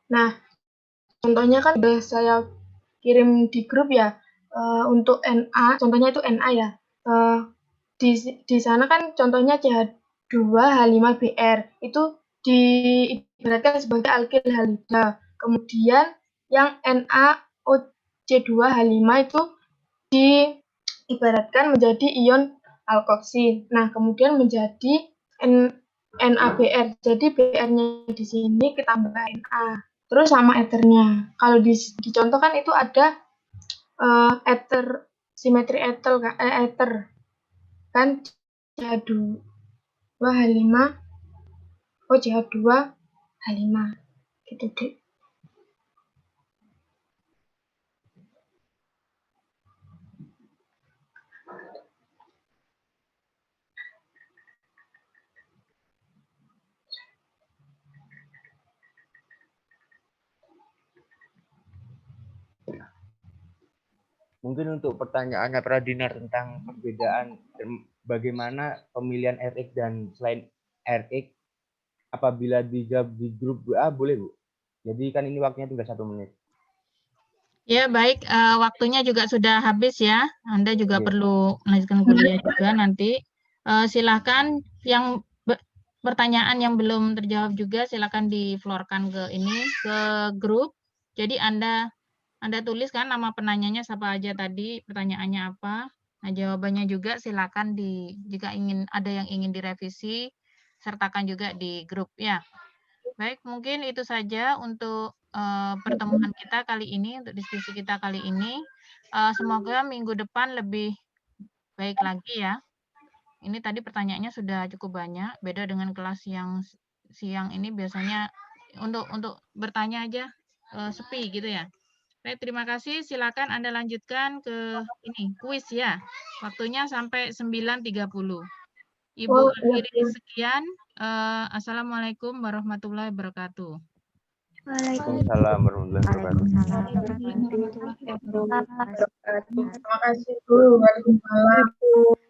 Nah, contohnya kan udah saya kirim di grup ya. Untuk NA, contohnya itu NA ya. Di sana kan contohnya CH2H5Br. Itu diibaratkan sebagai alkil halida. Kemudian yang NaOC2H5 itu diibaratkan menjadi ion alkoksi. Nah, kemudian menjadi NaBr. Jadi Br-nya di sini kita tambah Na. Terus sama ethernya. Kalau dicontoh kan itu ada ether, simetri ether kan CH2H5 CH2H5 gitu deh. Mungkin untuk pertanyaannya Pradinar tentang perbedaan bagaimana pemilihan RX dan selain RX apabila dijawab di grup WA boleh, Bu? Jadi kan ini waktunya tinggal 1 menit. Ya, baik. Waktunya juga sudah habis ya. Anda juga Iya. perlu melanjutkan kuliah juga nanti. Silakan yang pertanyaan yang belum terjawab juga silakan di-floorkan ke grup. Jadi Anda tuliskan nama penanyanya siapa aja tadi, pertanyaannya apa. Nah, jawabannya juga silakan jika ada yang ingin direvisi, sertakan juga di grup ya. Baik, mungkin itu saja untuk pertemuan kita kali ini, untuk diskusi kita kali ini. Semoga minggu depan lebih baik lagi ya. Ini tadi pertanyaannya sudah cukup banyak, beda dengan kelas yang siang ini biasanya untuk bertanya aja sepi gitu ya. Baik, terima kasih. Silakan Anda lanjutkan ke kuis ya. Waktunya sampai 9.30. Ibu akhiri sekian. Assalamualaikum warahmatullahi wabarakatuh. Waalaikumsalam warahmatullahi wabarakatuh. Terima kasih, Bu. Waalaikumsalam.